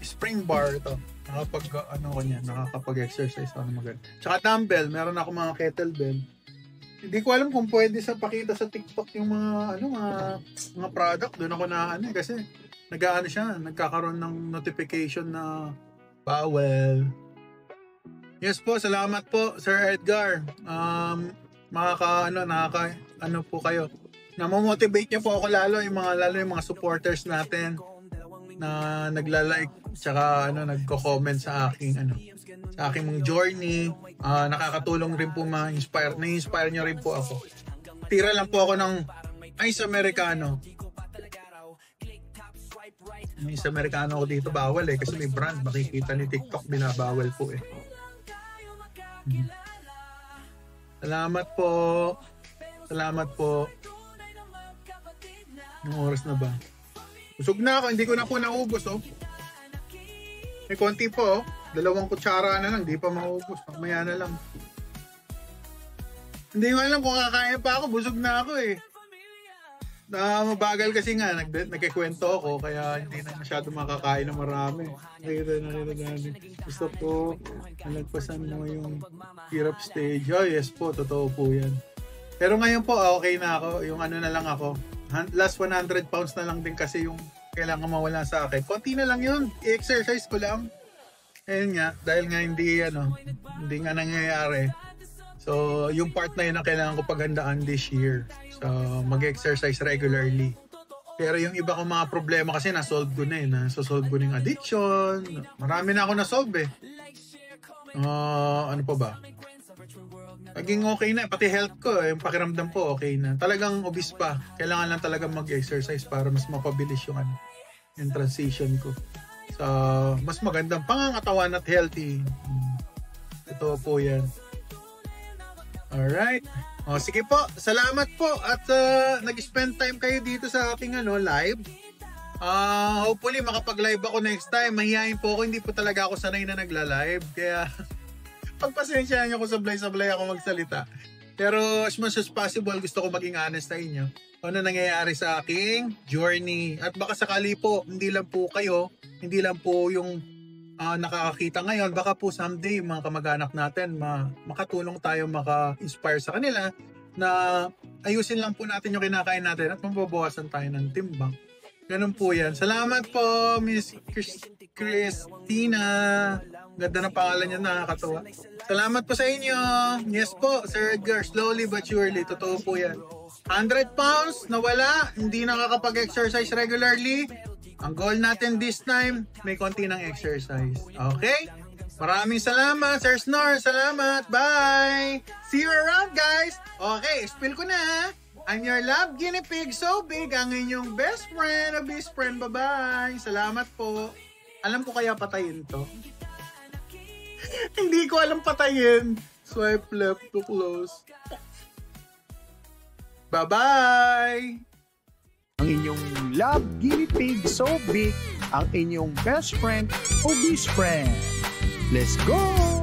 spring bar ito. Nakakapag-exercise ako ng maganda. Tsaka dumbbell, meron ako mga kettlebell. Hindi ko alam kung pwede pakita sa TikTok yung mga product. Doon ako kasi nagkakaroon ng notification na bawal. Yes po, salamat po Sir Edgar. Po kayo. Namomotivate niyo po ako lalo yung mga supporters natin na nagla-like tsaka nagko-comment sa aking sa aking journey. Nakakatulong rin po na-inspire niyo rin po ako. Tira lang po ako ng Ice Americano. Yung Ice Americano ko dito bawal kasi may brand, makikita ni TikTok binabawal po Salamat po. Anong oras na ba? Busog na ako, hindi ko na po naubos May konti po 2 kutsara na lang, hindi pa maubos. Mamaya na lang. Hindi ko alam kung kakain pa ako, busog na ako mabagal kasi nga, nagkikwento ako, kaya hindi na masyado makakain na marami. Gusto ko, nalagpasan mo yung hirap stage. Oh, yes po, totoo po yan. Pero ngayon po, okay na ako. Yung na lang ako. Last 100 pounds na lang din kasi yung kailangan mawala sa akin. Konti na lang yun. I-exercise ko lang. Ayun nga, dahil nga hindi nga nangyayari. So, yung part na yun ang kailangan ko paghandaan this year. So, mag-exercise regularly. Pero yung iba kong mga problema kasi nasolve ko na nasolve ko na yung addiction. Marami na ako nasolve ano pa ba? Naging okay na. Pati health ko, yung pakiramdam ko okay na. Talagang obese pa. Kailangan lang talaga mag-exercise para mas mapabilis yung transition ko. So, mas magandang pangangatawan at healthy. Ito po yan. Alright. Sige po. Salamat po. At nag-spend time kayo dito sa aking live. Hopefully makapag-live ako next time. Mahihayin po ako. Hindi po talaga ako sanay na nagla-live. Kaya pagpasensyahan niyo ako sablay-sablay ako magsalita. Pero as much as possible, gusto ko maging honest sa inyo. Ano nangyayari sa aking journey. At baka sakali po, hindi lang po kayo, hindi lang po yung nakakakita ngayon, baka po someday mga kamag-anak natin makatulong tayo, maka-inspire sa kanila na ayusin lang po natin yung kinakain natin at mababawasan tayo ng timbang. Ganun po yan. Salamat po, Miss Christina. Ganda ng pangalan niya, nakakatuwa. Salamat po sa inyo. Yes po, Sir Edgar, slowly but surely. Totoo po yan. 100 pounds, nawala, hindi nakakapag-exercise regularly. Ang goal natin this time, may konti ng exercise. Okay? Maraming salamat, Sir Snor. Salamat. Bye. See you around, guys. Okay, spill ko na. I'm your love guinea pig so big, ang inyong best friend, a best friend. Bye-bye. Salamat po. Alam ko kaya patayin to. Hindi ko alam patayin. Swipe left to close. Bye-bye. Ang inyong love guinea pig so big, ang inyong best friend o best friend. Let's go!